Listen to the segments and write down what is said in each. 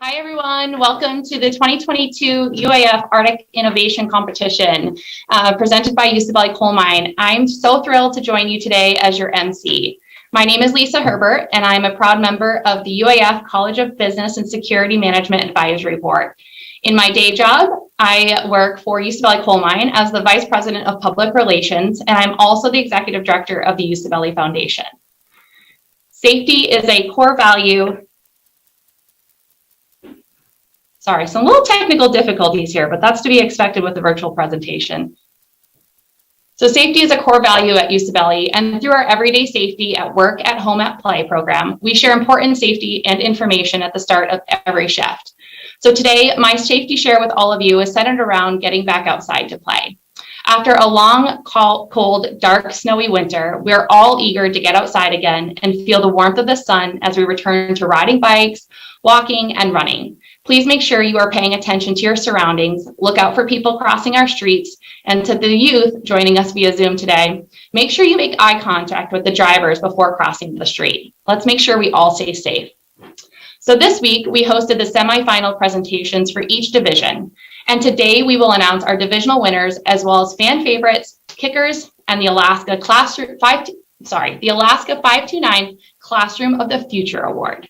Hi, everyone. Welcome to the 2022 UAF Arctic Innovation Competition presented by UC Valley Coal Mine. I'm so thrilled to join you today as your MC. My name is Lisa Herbert, and I'm a proud member of the UAF College of Business and Security Management Advisory Board. In my day job, I work for UC Valley Coal Mine as the Vice President of Public Relations, and I'm also the Executive Director of the UC Valley Foundation. Safety is a core value. Sorry, some little technical difficulties here, but that's to be expected with the virtual presentation. So safety is a core value at UC Valley, and through our Everyday Safety at Work, at Home, at Play program, we share important safety and information at the start of every shift. So today, my safety share with all of you is centered around getting back outside to play. After a long, cold, dark, snowy winter, we're all eager to get outside again and feel the warmth of the sun as we return to riding bikes, walking, and running. Please make sure you are paying attention to your surroundings, look out for people crossing our streets, and to the youth joining us via Zoom today, make sure you make eye contact with the drivers before crossing the street. Let's make sure we all stay safe. So this week, we hosted the semifinal presentations for each division. And today we will announce our divisional winners, as well as fan favorites, kickers, and the Alaska 529 Classroom of the Future Award.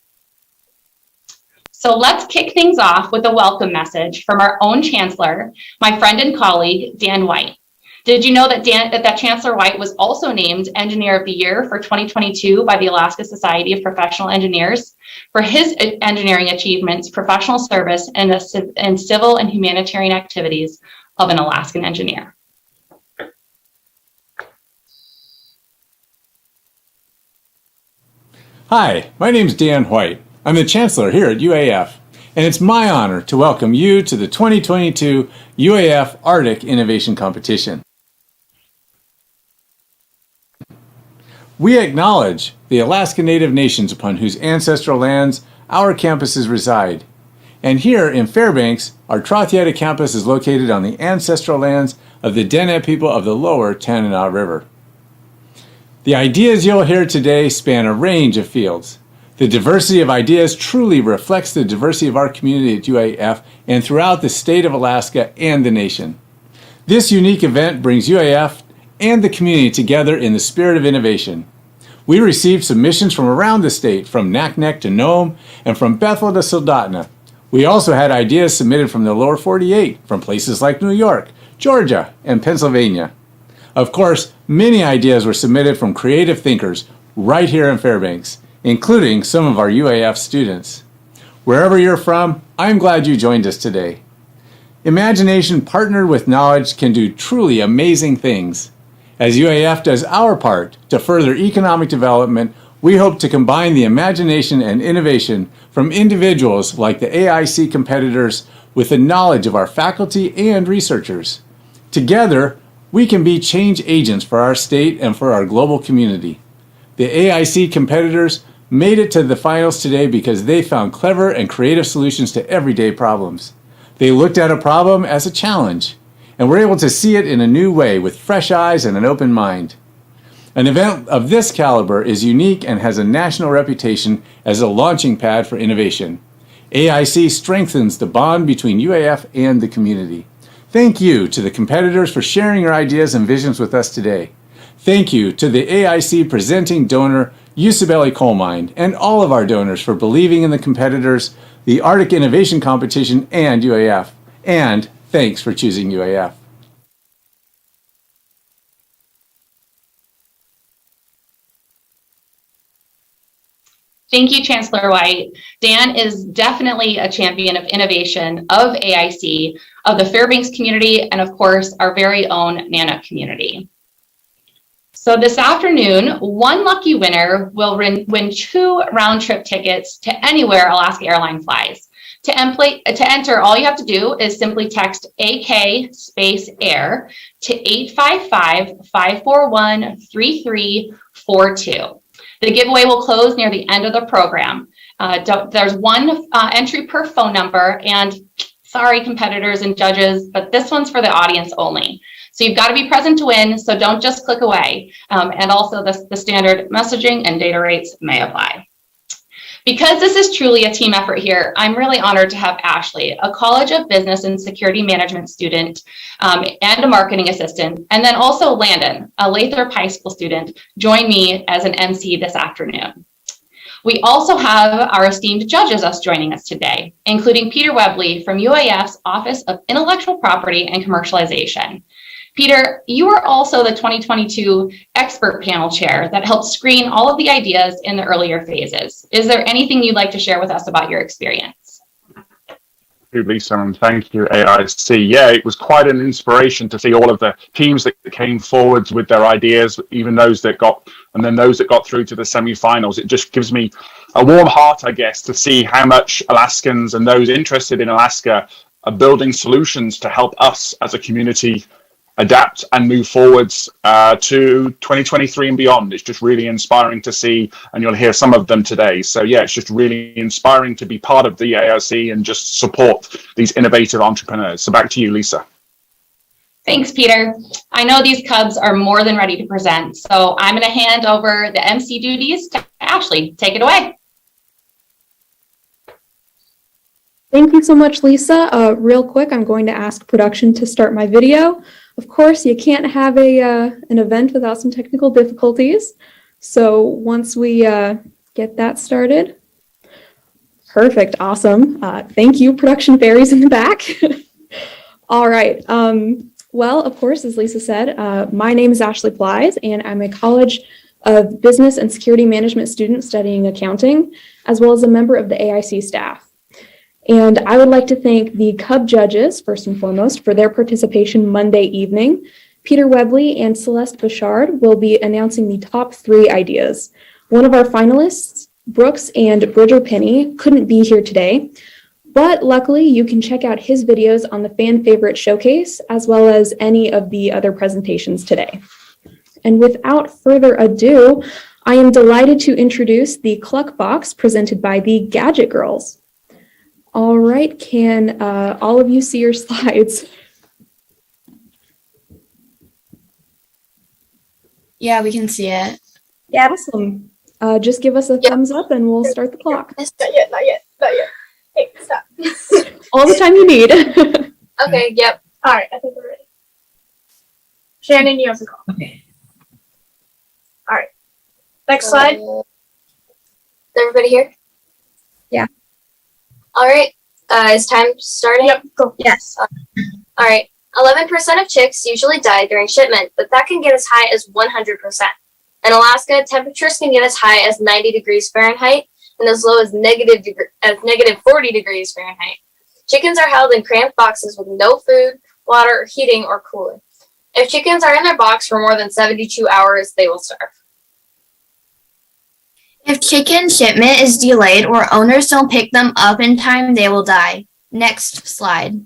So let's kick things off with a welcome message from our own Chancellor, my friend and colleague, Dan White. Did you know that Chancellor White was also named Engineer of the Year for 2022 by the Alaska Society of Professional Engineers for his engineering achievements, professional service, and civil and humanitarian activities of an Alaskan engineer? Hi, my name is Dan White. I'm the Chancellor here at UAF, and it's my honor to welcome you to the 2022 UAF Arctic Innovation Competition. We acknowledge the Alaska Native nations upon whose ancestral lands our campuses reside. And here in Fairbanks, our Trothieta campus is located on the ancestral lands of the Dene people of the lower Tanana River. The ideas you'll hear today span a range of fields. The diversity of ideas truly reflects the diversity of our community at UAF and throughout the state of Alaska and the nation. This unique event brings UAF and the community together in the spirit of innovation. We received submissions from around the state, from Naknek to Nome, and from Bethel to Soldotna. We also had ideas submitted from the lower 48, from places like New York, Georgia, and Pennsylvania. Of course, many ideas were submitted from creative thinkers right here in Fairbanks, including some of our UAF students. Wherever you're from, I'm glad you joined us today. Imagination partnered with knowledge can do truly amazing things. As UAF does our part to further economic development, we hope to combine the imagination and innovation from individuals like the AIC competitors with the knowledge of our faculty and researchers. Together, we can be change agents for our state and for our global community. The AIC competitors made it to the finals today because they found clever and creative solutions to everyday problems. They looked at a problem as a challenge and were able to see it in a new way with fresh eyes and an open mind. An event of this caliber is unique and has a national reputation as a launching pad for innovation. AIC strengthens the bond between UAF and the community. Thank you to the competitors for sharing your ideas and visions with us today. Thank you to the AIC presenting donor, UC Valley Coal Mine, and all of our donors for believing in the competitors, the Arctic Innovation Competition, and UAF. And thanks for choosing UAF. Thank you, Chancellor White. Dan is definitely a champion of innovation of AIC, of the Fairbanks community, and of course, our very own NANA community. So this afternoon, one lucky winner will win 2 round-trip tickets to anywhere Alaska Airlines flies. To enter, all you have to do is simply text AK space air to 855-541-3342. The giveaway will close near the end of the program. There's 1 entry per phone number, and sorry, competitors and judges, but this one's for the audience only. So you've got to be present to win, so don't just click away. And also the standard messaging and data rates may apply. Because this is truly a team effort here, I'm really honored to have Ashley, a College of Business and Security Management student and a marketing assistant, and then also Landon, a Lathrop High School student, join me as an MC this afternoon. We also have our esteemed judges joining us today, including Peter Webley from UAF's Office of Intellectual Property and Commercialization. Peter, you are also the 2022 expert panel chair that helped screen all of the ideas in the earlier phases. Is there anything you'd like to share with us about your experience? Thank you, Lisa, and thank you, AIC. Yeah, it was quite an inspiration to see all of the teams that came forwards with their ideas, even those that got through to the semi-finals. It just gives me a warm heart, I guess, to see how much Alaskans and those interested in Alaska are building solutions to help us as a community adapt and move forwards to 2023 and beyond. It's just really inspiring to see, and you'll hear some of them today. So yeah, it's just really inspiring to be part of the AIC and just support these innovative entrepreneurs. So back to you, Lisa. Thanks, Peter. I know these Cubs are more than ready to present, so I'm going to hand over the MC duties to Ashley. Take it away. Thank you so much, Lisa. Real quick, I'm going to ask production to start my video. Of course, you can't have an event without some technical difficulties. So once we get that started, perfect, awesome. Thank you, production fairies in the back. All right. Well, of course, as Lisa said, my name is Ashley Blythe, and I'm a College of Business and Security Management student studying accounting, as well as a member of the AIC staff. And I would like to thank the Cub judges, first and foremost, for their participation Monday evening. Peter Webley and Celeste Bouchard will be announcing the top 3 ideas. One of our finalists, Brooks and Bridger Penny, couldn't be here today, but luckily you can check out his videos on the Fan Favorite Showcase, as well as any of the other presentations today. And without further ado, I am delighted to introduce the Cluck Box presented by the Gadget Girls. All right, can all of you see your slides? Yeah, we can see it. Yeah. Awesome. Just give us a thumbs up and we'll start the clock. Not yet. Hey, stop. All the time you need. Okay, yep. All right, I think we're ready. Shannon, you have the call. Okay. All right. Next slide. Is everybody here? Yeah. All right. Is time starting? Yep, go. Yes. All right. 11% of chicks usually die during shipment, but that can get as high as 100%. In Alaska, temperatures can get as high as 90 degrees Fahrenheit and as low as negative 40 degrees Fahrenheit. Chickens are held in cramped boxes with no food, water, heating, or cooling. If chickens are in their box for more than 72 hours, they will starve. If chicken shipment is delayed or owners don't pick them up in time, they will die. Next slide.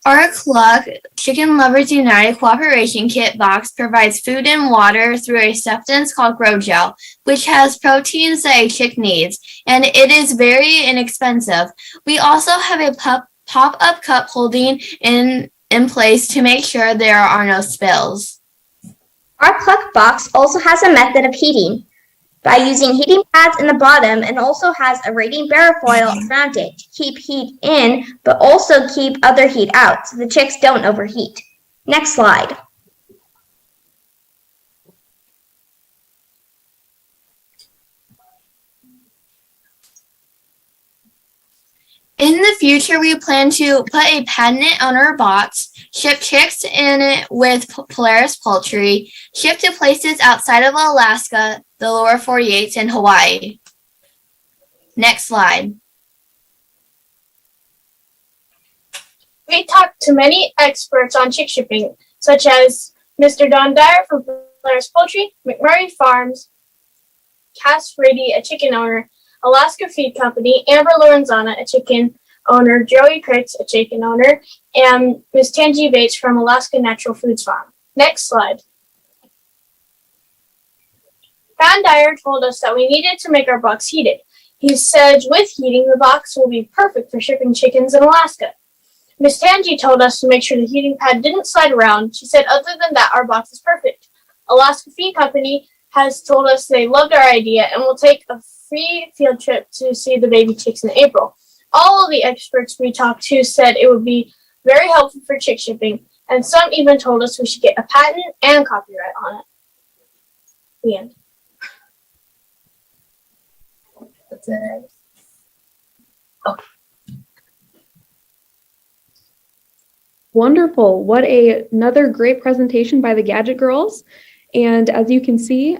Our Cluck Chicken Lovers United Cooperation Kit box provides food and water through a substance called Grow Gel, which has proteins that a chick needs, and it is very inexpensive. We also have a pop-up cup holding in place to make sure there are no spills. Our Cluck box also has a method of heating by using heating pads in the bottom, and also has a radiant parafoil around it to keep heat in, but also keep other heat out so the chicks don't overheat. Next slide. In the future, we plan to put a patent on our box, ship chicks in it with Polaris Poultry, ship to places outside of Alaska, the lower 48, and Hawaii. Next slide. We talked to many experts on chick shipping, such as Mr. Don Dyer from Polaris Poultry, McMurray Farms, Cass Brady, a chicken owner, Alaska Feed Company, Amber Lorenzana, a chicken owner, Joey Kritz, a chicken owner, and Ms. Tangi Bates from Alaska Natural Foods Farm. Next slide. Don Dyer told us that we needed to make our box heated. He said with heating, the box will be perfect for shipping chickens in Alaska. Miss Tangi told us to make sure the heating pad didn't slide around. She said other than that, our box is perfect. Alaska Feed Company has told us they loved our idea and will take a free field trip to see the baby chicks in April. All of the experts we talked to said it would be very helpful for chick shipping, and some even told us we should get a patent and copyright on it. The end. That's it. Wonderful. What another great presentation by the Gadget Girls. And as you can see,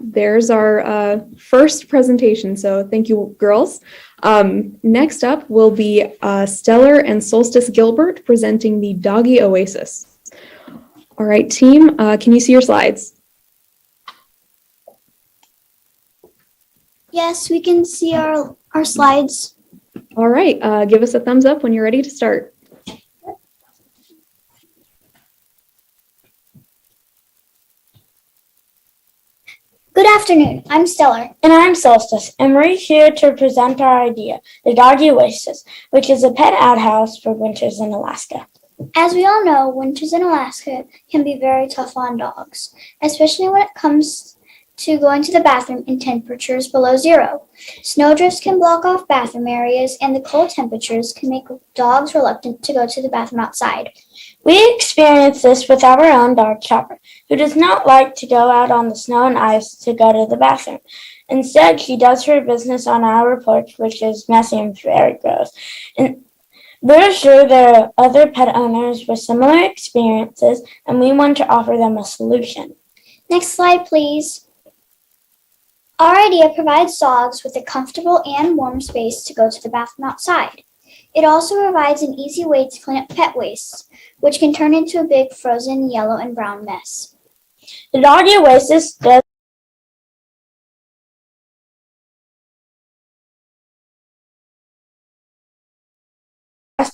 there's our first presentation. So thank you, girls. Next up will be Stellar and Solstice Gilbert presenting the Doggy Oasis. All right, team, can you see your slides? Yes, we can see our slides. All right, give us a thumbs up when you're ready to start. Good afternoon, I'm Stellar. And I'm Solstice, and we're here to present our idea, the Doggy Oasis, which is a pet outhouse for winters in Alaska. As we all know, winters in Alaska can be very tough on dogs, especially when it comes to going to the bathroom in temperatures below zero. Snowdrifts can block off bathroom areas, and the cold temperatures can make dogs reluctant to go to the bathroom outside. We experienced this with our own dog Chopper, who does not like to go out on the snow and ice to go to the bathroom. Instead, she does her business on our porch, which is messy and very gross. And we're sure there are other pet owners with similar experiences, and we want to offer them a solution. Next slide, please. Our idea provides dogs with a comfortable and warm space to go to the bathroom outside. It also provides an easy way to clean up pet waste, which can turn into a big frozen yellow and brown mess. The Doggy Oasis does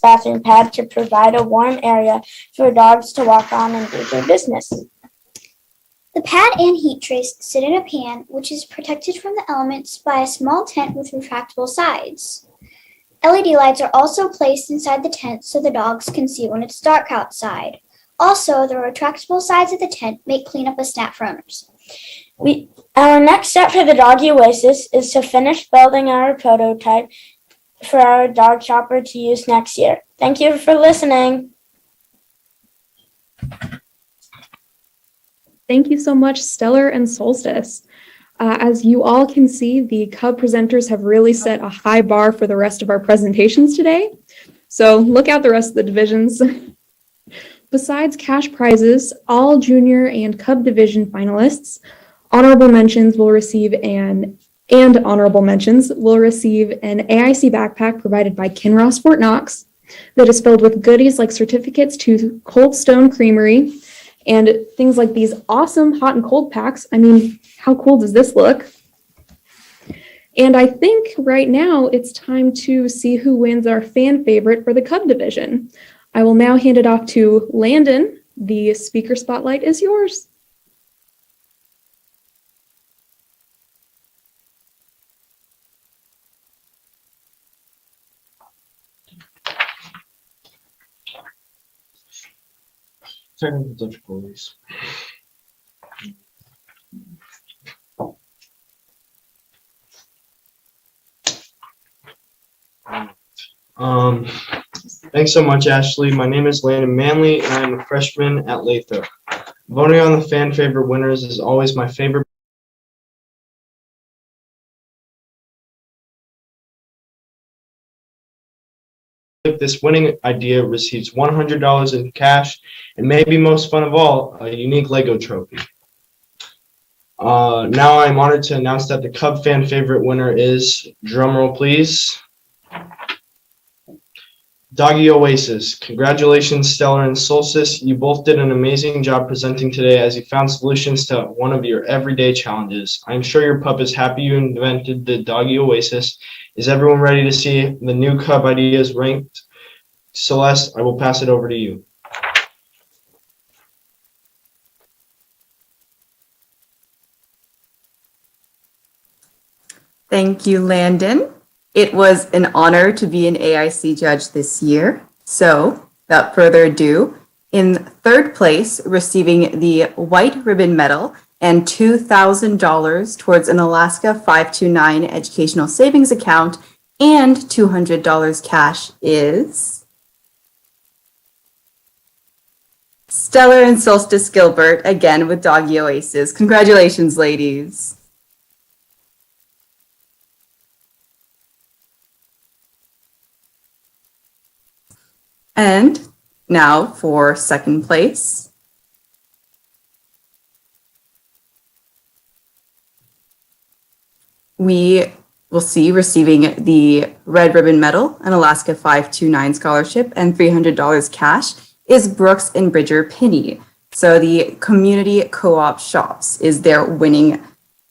bathroom pad to provide a warm area for dogs to walk on and do their business. The pad and heat trace sit in a pan, which is protected from the elements by a small tent with retractable sides. LED lights are also placed inside the tent so the dogs can see when it's dark outside. Also, the retractable sides of the tent make cleanup a snap for owners. Our next step for the Doggy Oasis is to finish building our prototype for our dog chopper to use next year. Thank you for listening. Thank you so much, Stellar and Solstice. As you all can see, the Cub presenters have really set a high bar for the rest of our presentations today. So look out the rest of the divisions. Besides cash prizes, all junior and Cub division finalists, honorable mentions will receive an AIC backpack provided by Kinross Fort Knox that is filled with goodies like certificates to Cold Stone Creamery and things like these awesome hot and cold packs. I mean, how cool does this look? And I think right now it's time to see who wins our fan favorite for the Cub division. I will now hand it off to Landon. The speaker spotlight is yours. Technical difficulties. Thanks so much, Ashley. My name is Landon Manley, and I'm a freshman at Lathrop. Voting on the fan favorite winners is always my favorite. This winning idea receives $100 in cash, and maybe most fun of all, a unique Lego trophy. Now I'm honored to announce that the Cub fan favorite winner is, drumroll please, Doggy Oasis. Congratulations, Stellar and Solstice. You both did an amazing job presenting today as you found solutions to one of your everyday challenges. I'm sure your pup is happy you invented the Doggy Oasis. Is everyone ready to see the new Cub ideas ranked? Celeste, I will pass it over to you. Thank you, Landon. It was an honor to be an AIC judge this year. So, without further ado, in third place, receiving the White Ribbon Medal and $2,000 towards an Alaska 529 educational savings account and $200 cash is Stellar and Solstice Gilbert, again with Doggy Oasis. Congratulations, ladies. And now for second place. We will see receiving the Red Ribbon Medal, an Alaska 529 scholarship, and $300 cash is Brooks and Bridger Pinney. So the community co-op shops is their winning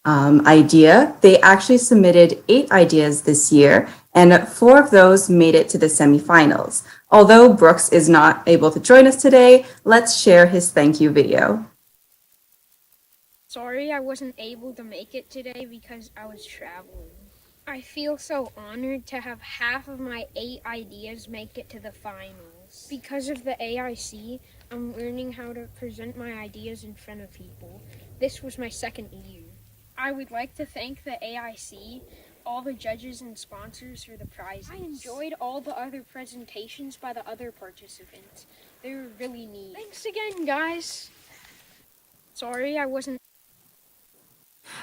idea. They actually submitted 8 ideas this year, and 4 of those made it to the semifinals. Although Brooks is not able to join us today, let's share his thank you video. Sorry I wasn't able to make it today because I was traveling. I feel so honored to have half of my 8 ideas make it to the finals. Because of the AIC, I'm learning how to present my ideas in front of people. This was my second year. I would like to thank the AIC, all the judges and sponsors for the prizes. I enjoyed all the other presentations by the other participants. They were really neat. Thanks again, guys. Sorry I wasn't.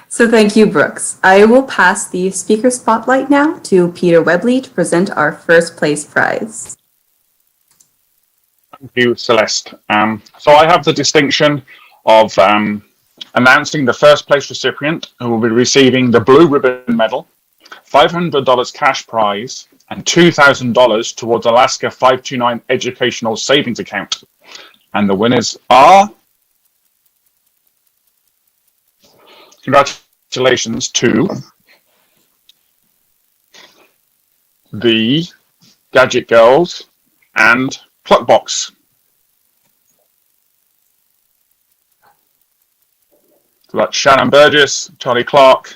So thank you, Brooks. I will pass the speaker spotlight now to Peter Webley to present our first place prize. Thank you, Celeste. So I have the distinction of announcing the first place recipient, who will be receiving the Blue Ribbon Medal, $500 cash prize, and $2,000 towards Alaska 529 educational savings account. And the winners are... Congratulations to the Gadget Girls and Cluckbox. So that's Shannon Burgess, Charlie Clark,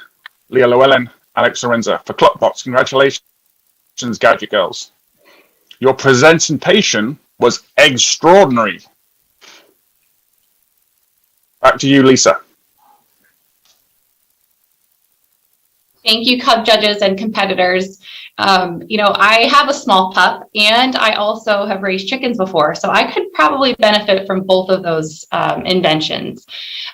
Leah Llewellyn, Alex Lorenza for Cluckbox. Congratulations, Gadget Girls. Your presentation was extraordinary. Back to you, Lisa. Thank you, Cub judges and competitors. I have a small pup and I also have raised chickens before, so I could probably benefit from both of those inventions.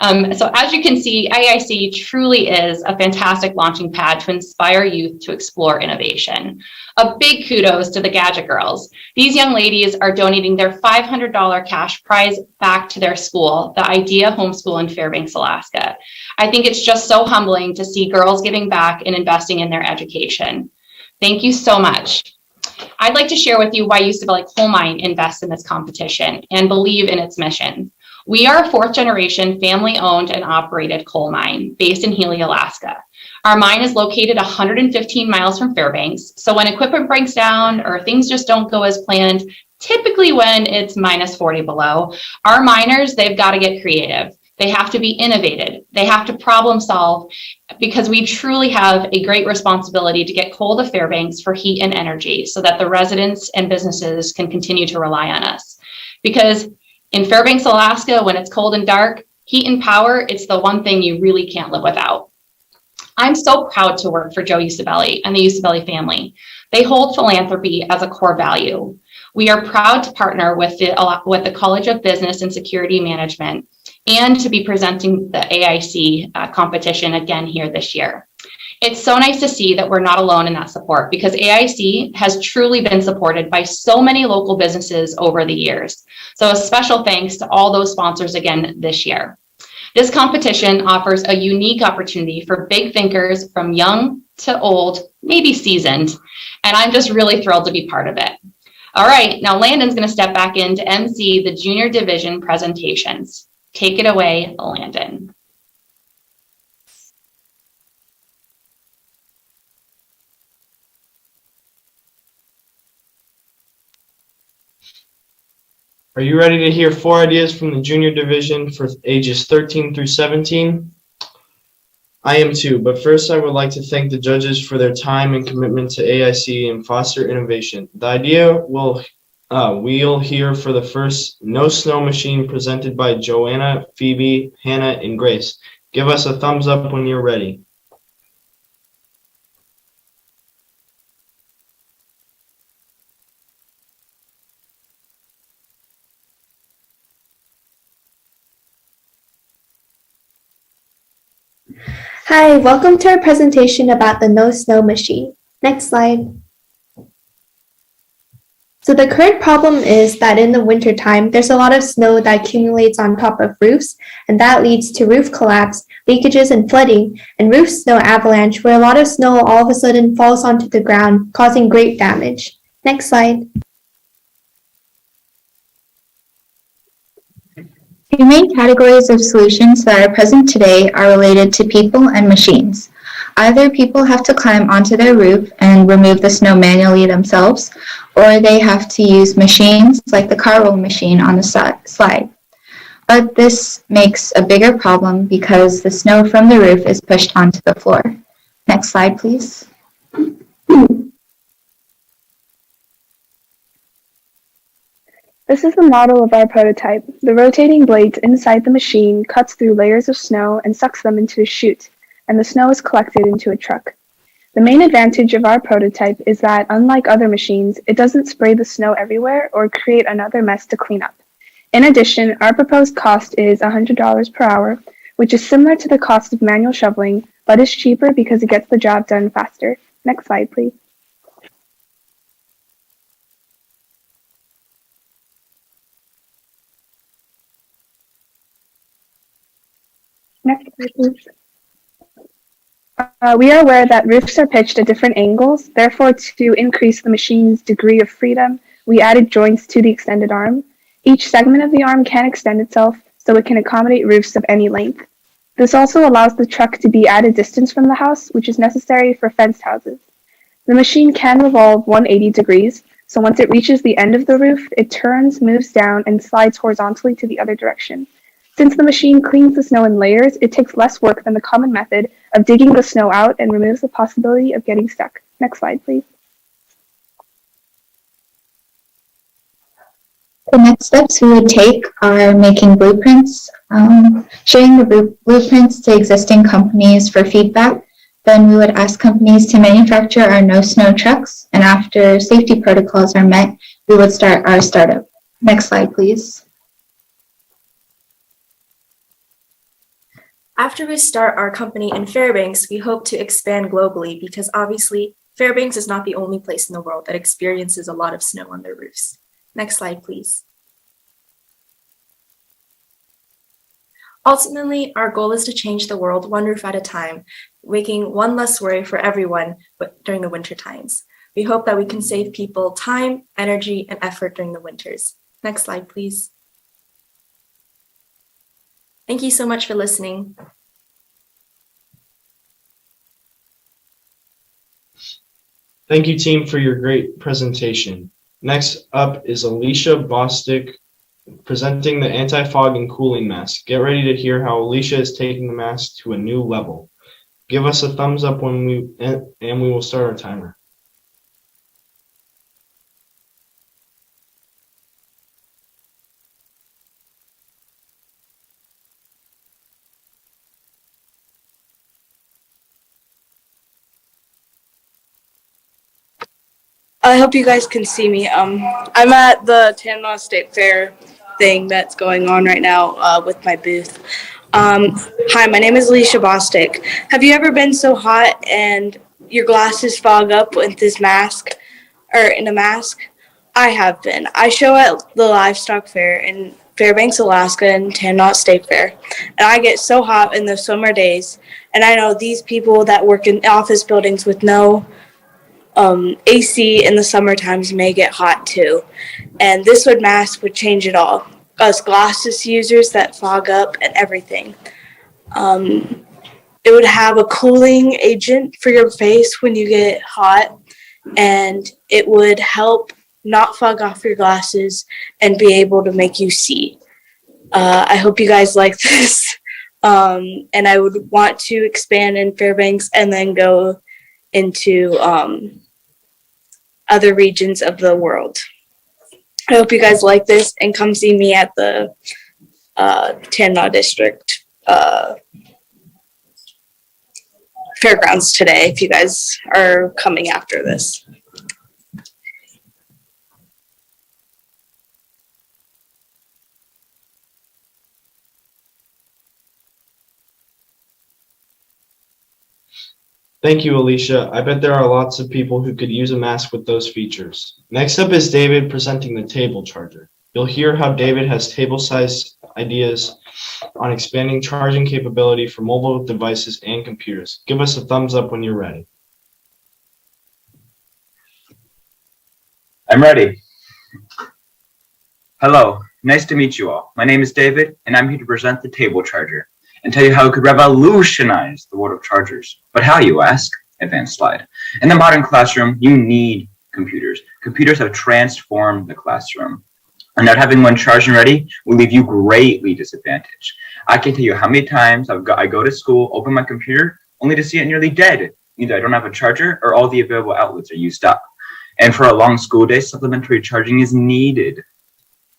So as you can see, AIC truly is a fantastic launching pad to inspire youth to explore innovation. A big kudos to the Gadget Girls. These young ladies are donating their $500 cash prize back to their school, the IDEA Homeschool in Fairbanks, Alaska. I think it's just so humbling to see girls giving back and investing in their education. Thank you so much. I'd like to share with you why Usability Coal Mine invests in this competition and believe in its mission. We are a 4th generation family owned and operated coal mine based in Healy, Alaska. Our mine is located 115 miles from Fairbanks. So when equipment breaks down or things just don't go as planned, typically when it's minus 40 below, our miners, they've got to get creative. They have to be innovative. They have to problem solve because we truly have a great responsibility to get coal to Fairbanks for heat and energy so that the residents and businesses can continue to rely on us. Because in Fairbanks, Alaska, when it's cold and dark, heat and power, it's the one thing you really can't live without. I'm so proud to work for Joe Usability and the Usability family. They hold philanthropy as a core value. We are proud to partner with the College of Business and Security Management and to be presenting the AIC competition again here this year. It's so nice to see that we're not alone in that support because AIC has truly been supported by so many local businesses over the years. So a special thanks to all those sponsors again this year. This competition offers a unique opportunity for big thinkers from young to old, maybe seasoned, and I'm just really thrilled to be part of it. All right, now Landon's going to step back in to MC the junior division presentations. Take it away, Landon. Are you ready to hear 4 ideas from the junior division for ages 13 through 17? I am too, but first I would like to thank the judges for their time and commitment to AIC and foster innovation. The idea we'll hear for the first No Snow Machine presented by Joanna, Phoebe, Hannah, and Grace. Give us a thumbs up when you're ready. Hi, welcome to our presentation about the No Snow Machine. Next slide. So the current problem is that in the wintertime, there's a lot of snow that accumulates on top of roofs, and that leads to roof collapse, leakages, and flooding, and roof snow avalanche, where a lot of snow all of a sudden falls onto the ground, causing great damage. Next slide. The main categories of solutions that are present today are related to people and machines. Either people have to climb onto their roof and remove the snow manually themselves, or they have to use machines like the car roll machine on the slide. But this makes a bigger problem because the snow from the roof is pushed onto the floor. Next slide, please. This is the model of our prototype. The rotating blades inside the machine cuts through layers of snow and sucks them into a chute, and the snow is collected into a truck. The main advantage of our prototype is that, unlike other machines, it doesn't spray the snow everywhere or create another mess to clean up. In addition, our proposed cost is $100 per hour, which is similar to the cost of manual shoveling, but is cheaper because it gets the job done faster. Next slide, please. Next slide, please. We are aware that roofs are pitched at different angles. Therefore, to increase the machine's degree of freedom, we added joints to the extended arm. Each segment of the arm can extend itself, so it can accommodate roofs of any length. This also allows the truck to be at a distance from the house, which is necessary for fenced houses. The machine can revolve 180 degrees, so once it reaches the end of the roof, it turns, moves down, and slides horizontally to the other direction. Since the machine cleans the snow in layers, it takes less work than the common method of digging the snow out and removes the possibility of getting stuck. Next slide, please. The next steps we would take are making blueprints, sharing the blueprints to existing companies for feedback. Then we would ask companies to manufacture our no snow trucks, and after safety protocols are met, we would start our startup. Next slide, please. After we start our company in Fairbanks, we hope to expand globally because obviously Fairbanks is not the only place in the world that experiences a lot of snow on their roofs. Next slide, please. Ultimately, our goal is to change the world one roof at a time, making one less worry for everyone during the winter times. We hope that we can save people time, energy, and effort during the winters. Next slide, please. Thank you so much for listening. Thank you, team, for your great presentation. Next up is Alicia Bostick presenting the anti-fog and cooling mask. Get ready to hear how Alicia is taking the mask to a new level. Give us a thumbs up when we will start our timer. I hope you guys can see me. I'm at the Tampa State Fair thing that's going on right now with my booth. Hi, my name is Alicia Bostick. Have you ever been so hot and your glasses fog up with this mask, or in a mask? I have been. I show at the livestock fair in Fairbanks, Alaska, and Tampa State Fair, and I get so hot in the summer days. And I know these people that work in office buildings with no AC in the summer times may get hot too, and this mask would change it all. Us glasses users that fog up and everything. It would have a cooling agent for your face when you get hot, and it would help not fog off your glasses and be able to make you see. I hope you guys like this. And I would want to expand in Fairbanks and then go into other regions of the world. I hope you guys like this and come see me at the Tanana District Fairgrounds today if you guys are coming after this. Thank you, Alicia. I bet there are lots of people who could use a mask with those features. Next up is David presenting the table charger. You'll hear how David has table-sized ideas on expanding charging capability for mobile devices and computers. Give us a thumbs up when you're ready. I'm ready. Hello, nice to meet you all. My name is David, and I'm here to present the table charger and tell you how it could revolutionize the world of chargers. But how, you ask? Advanced slide. In the modern classroom, you need computers. Computers have transformed the classroom. And not having one charged and ready will leave you greatly disadvantaged. I can tell you how many times I go to school, open my computer, only to see it nearly dead. Either I don't have a charger or all the available outlets are used up. And for a long school day, supplementary charging is needed.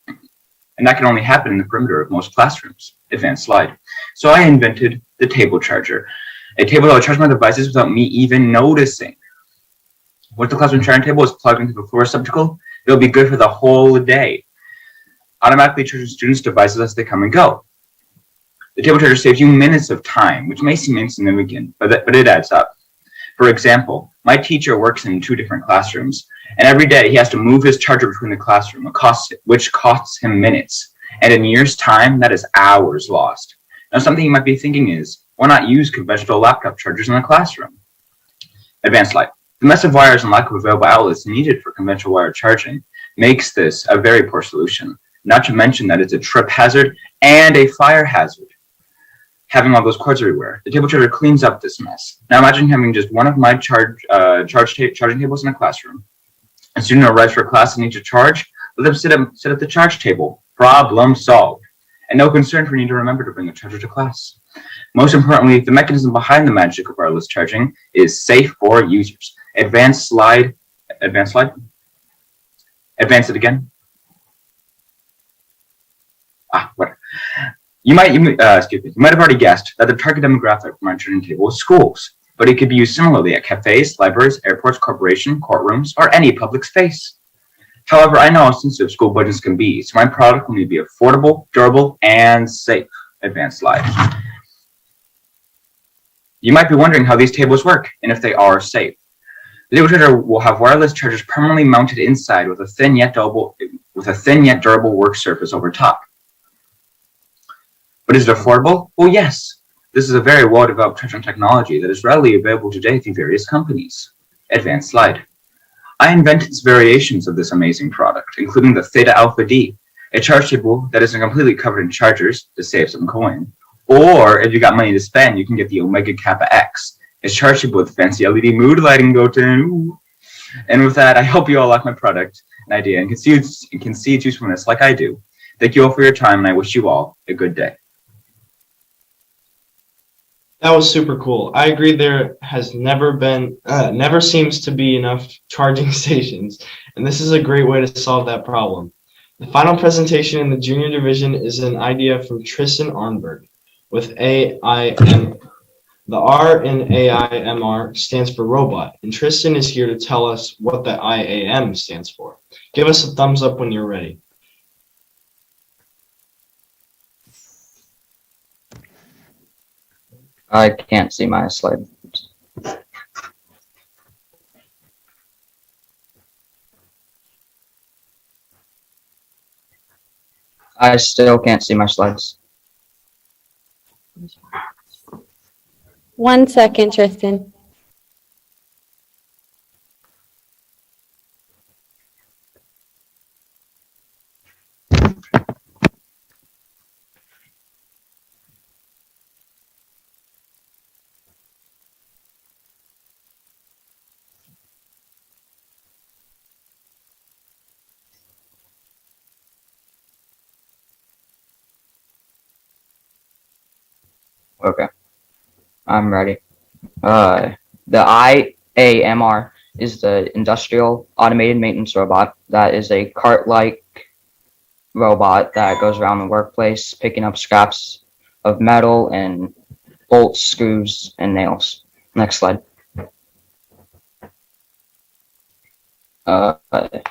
And that can only happen in the perimeter of most classrooms. Advanced slide. So I invented the table charger, a table that will charge my devices without me even noticing. Once the classroom charging table is plugged into the floor receptacle, it'll be good for the whole day, automatically charging students' devices as they come and go. The table charger saves you minutes of time, which may seem insignificant, but it adds up. For example, my teacher works in 2 different classrooms, and every day he has to move his charger between the classroom, which costs him minutes. And in a year's time, that is hours lost. Now, something you might be thinking is, why not use conventional laptop chargers in the classroom? Advanced slide. The mess of wires and lack of available outlets needed for conventional wire charging makes this a very poor solution, not to mention that it's a trip hazard and a fire hazard. Having all those cords everywhere, the table charger cleans up this mess. Now imagine having just one of my charging tables in a classroom. A student arrives for class and needs to charge, let them sit at the charge table. Problem solved. And no concern for needing to remember to bring a charger to class. Most importantly, the mechanism behind the magic of wireless charging is safe for users. Advanced slide. Advanced slide. Advance it again. What? You might have already guessed that the target demographic for my charging table is schools, but it could be used similarly at cafes, libraries, airports, corporations, courtrooms, or any public space. However, I know how sensitive school budgets can be, so my product will need to be affordable, durable, and safe. Advanced slide. You might be wondering how these tables work and if they are safe. The table charger will have wireless chargers permanently mounted inside with a thin yet durable work surface over top. But is it affordable? Well, yes. This is a very well-developed charging technology that is readily available today through various companies. Advanced slide. I invented variations of this amazing product, including the Theta Alpha D, a charge table that isn't completely covered in chargers to save some coin. Or, if you got money to spend, you can get the Omega Kappa X, a charge table with fancy LED mood lighting built in. And with that, I hope you all like my product and idea and can see its usefulness like I do. Thank you all for your time, and I wish you all a good day. That was super cool. I agree there has never seems to be enough charging stations, and this is a great way to solve that problem. The final presentation in the junior division is an idea from Tristan Arnberg with AIM. The R in AIMR stands for robot, and Tristan is here to tell us what the IAM stands for. Give us a thumbs up when you're ready. I can't see my slide. I still can't see my slides. 1 second, Tristan. Okay. I'm ready. The IAMR is the Industrial Automated Maintenance Robot. That is a cart-like robot that goes around the workplace picking up scraps of metal and bolts, screws, and nails. Next slide. It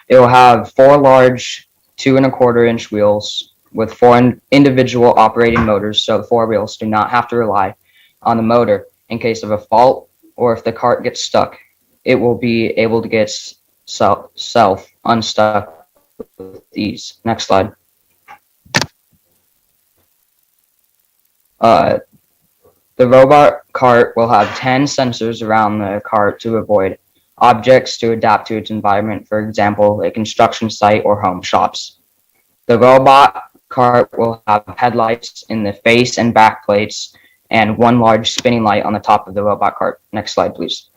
will have 4 large 2 1/4-inch wheels with 4 individual operating motors, so the 4 wheels do not have to rely on the motor in case of a fault or if the cart gets stuck. It will be able to get self unstuck with ease. Next slide. The robot cart will have 10 sensors around the cart to avoid objects to adapt to its environment, for example, a construction site or home shops. The robot cart will have headlights in the face and back plates and 1 large spinning light on the top of the robot cart. Next slide, please.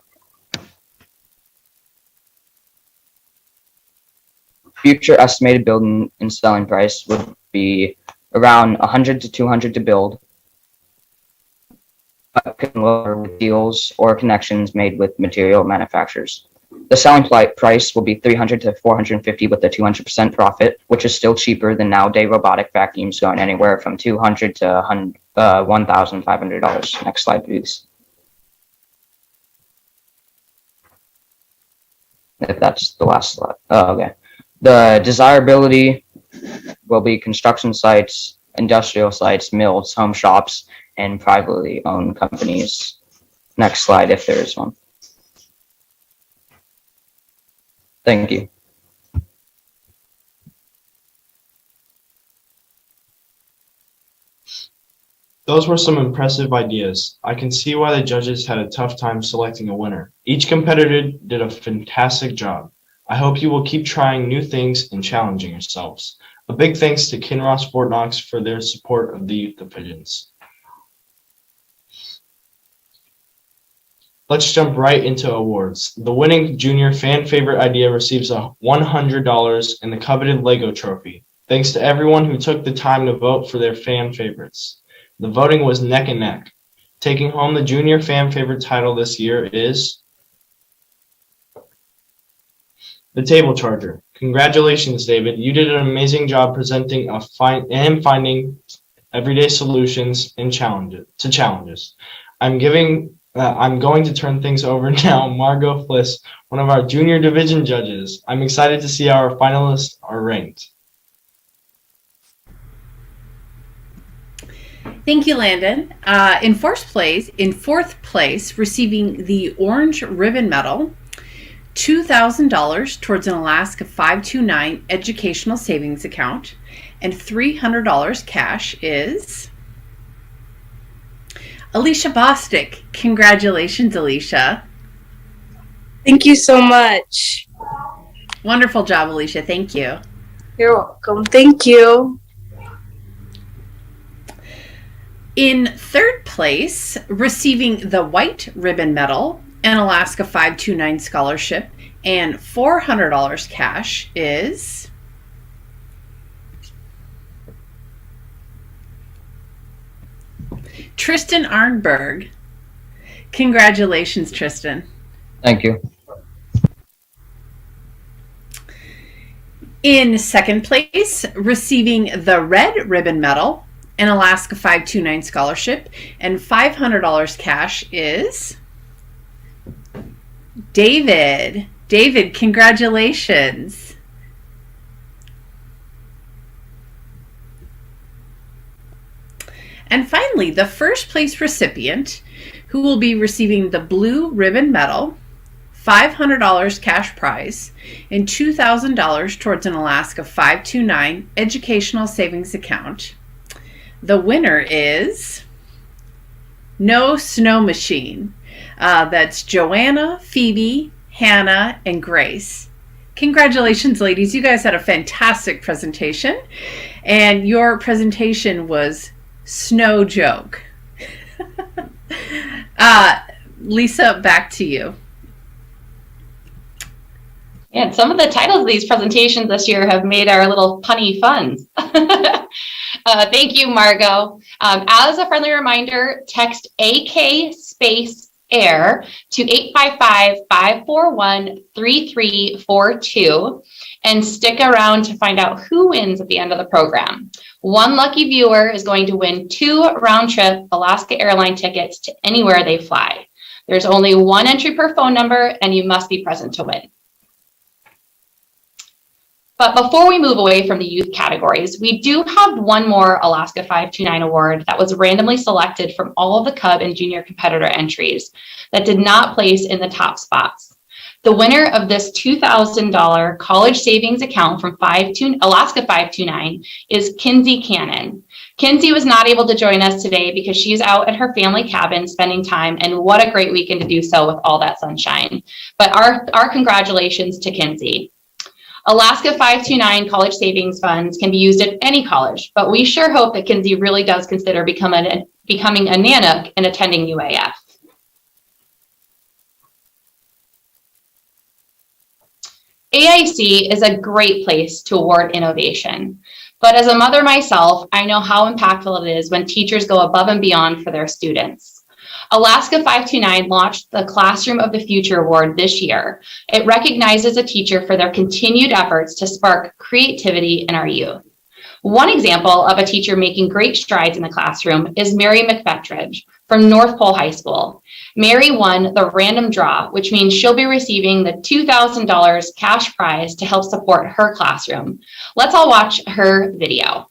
Future estimated building and selling price would be around $100 to $200 to build, lower with deals or connections made with material manufacturers. The selling price will be $300 to $450 with a 200% profit, which is still cheaper than nowadays robotic vacuums, going anywhere from $200 to $1,500. Next slide, please. If that's the last slide. Oh, okay. The desirability will be construction sites, industrial sites, mills, home shops, and privately owned companies. Next slide, if there is one. Thank you. Those were some impressive ideas. I can see why the judges had a tough time selecting a winner. Each competitor did a fantastic job. I hope you will keep trying new things and challenging yourselves. A big thanks to Kinross Fort Knox for their support of the youth divisions. Let's jump right into awards. The winning junior fan favorite idea receives $100 and the coveted Lego trophy. Thanks to everyone who took the time to vote for their fan favorites. The voting was neck and neck. Taking home the junior fan favorite title this year is the Table Charger. Congratulations, David. You did an amazing job presenting and finding everyday solutions and challenges. I'm going to turn things over now. Margot Fliss, one of our junior division judges. I'm excited to see how our finalists are ranked. Thank you, Landon. In fourth place, receiving the Orange Ribbon Medal, $2,000 towards an Alaska 529 educational savings account, and $300 cash is Alicia Bostick. Congratulations, Alicia. Thank you so much. Wonderful job, Alicia. Thank you. You're welcome. Thank you. In third place, receiving the White Ribbon Medal, an Alaska 529 scholarship, and $400 cash is Tristan Arnberg. Congratulations, Tristan. Thank you. In second place, receiving the Red Ribbon Medal, an Alaska 529 scholarship, and $500 cash is David. David, congratulations. And finally, the first place recipient, who will be receiving the Blue Ribbon Medal, $500 cash prize, and $2,000 towards an Alaska 529 educational savings account. The winner is No Snow Machine. That's Joanna, Phoebe, Hannah, and Grace. Congratulations, ladies. You guys had a fantastic presentation, and your presentation was Snow Joke. Lisa, back to you. And some of the titles of these presentations this year have made our little punny fun. Thank you, Margot. As a friendly reminder, text AK space AIR to 855-541-3342 and stick around to find out who wins at the end of the program. One lucky viewer is going to win 2 round-trip Alaska airline tickets to anywhere they fly. There's only 1 entry per phone number, and you must be present to win. But before we move away from the youth categories, we do have one more Alaska 529 award that was randomly selected from all of the Cub and junior competitor entries that did not place in the top spots. The winner of this $2,000 college savings account from Alaska 529 is Kinsey Cannon. Kinsey was not able to join us today because she's out at her family cabin spending time, and what a great weekend to do so with all that sunshine. But our congratulations to Kinsey. Alaska 529 college savings funds can be used at any college, but we sure hope that Kinsey really does consider becoming a Nanook and attending UAF. AIC is a great place to award innovation, but as a mother myself, I know how impactful it is when teachers go above and beyond for their students. Alaska 529 launched the Classroom of the Future Award this year. It recognizes a teacher for their continued efforts to spark creativity in our youth. One example of a teacher making great strides in the classroom is Mary McFetridge from North Pole High School. Mary won the random draw, which means she'll be receiving the $2,000 cash prize to help support her classroom. Let's all watch her video.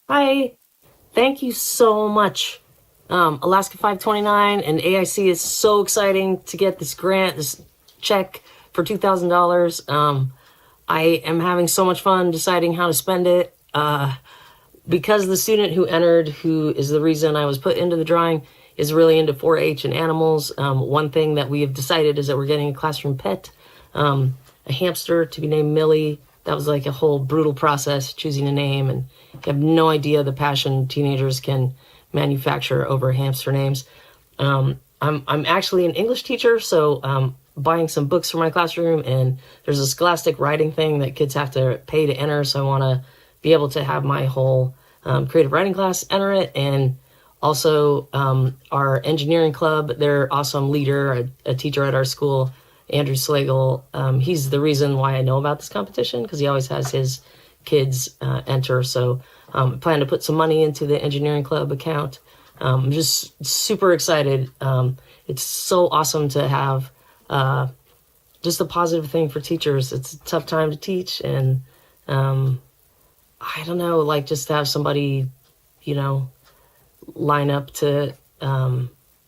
Hi, thank you so much. Alaska 529 and AIC is so exciting to get this grant, this check for $2,000. I am having so much fun deciding how to spend it. Because the student who entered, who is the reason I was put into the drawing, is really into 4-H and animals. One thing that we have decided is that we're getting a classroom pet, a hamster to be named Millie. That was like a whole brutal process, choosing a name, and you have no idea the passion teenagers can manufacture over hamster names. I'm actually an English teacher, so buying some books for my classroom, and there's a scholastic writing thing that kids have to pay to enter, so I want to be able to have my whole creative writing class enter it, and also our engineering club, their awesome leader, a teacher at our school, Andrew Slagle, he's the reason why I know about this competition, because he always has his kids enter. So I plan to put some money into the engineering club account. I'm just super excited. It's so awesome to have just a positive thing for teachers. It's a tough time to teach, and I don't know, like just to have somebody, line up to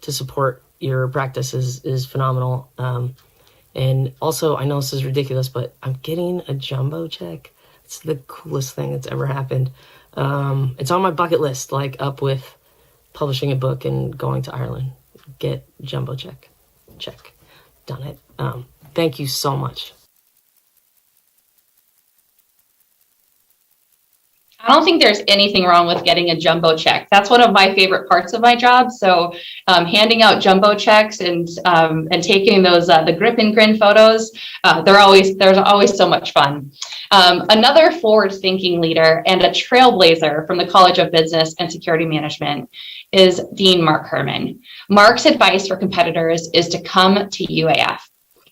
support your practice is phenomenal. And also, I know this is ridiculous, but I'm getting a jumbo check. It's the coolest thing that's ever happened. It's on my bucket list, like up with publishing a book and going to Ireland. Get jumbo check. Check. Done it. Thank you so much. I don't think there's anything wrong with getting a jumbo check. That's one of my favorite parts of my job. So handing out jumbo checks and taking those the grip and grin photos, there's always so much fun. Another forward-thinking leader and a trailblazer from the College of Business and Security Management is Dean Mark Herman. Mark's advice for competitors is to come to UAF.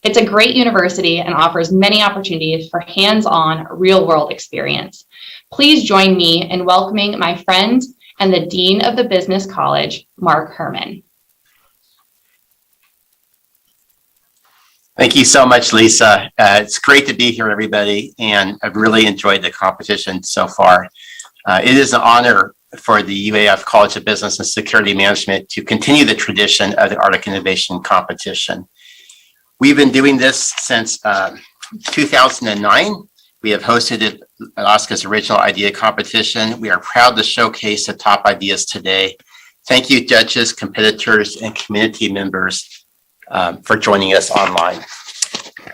It's a great university and offers many opportunities for hands-on, real-world experience. Please join me in welcoming my friend and the Dean of the Business College, Mark Herman. Thank you so much, Lisa. It's great to be here, everybody, and I've really enjoyed the competition so far. It is an honor for the UAF College of Business and Security Management to continue the tradition of the Arctic Innovation Competition. We've been doing this since 2009. We have hosted Alaska's original idea competition. We are proud to showcase the top ideas today. Thank you, judges, competitors, and community members for joining us online.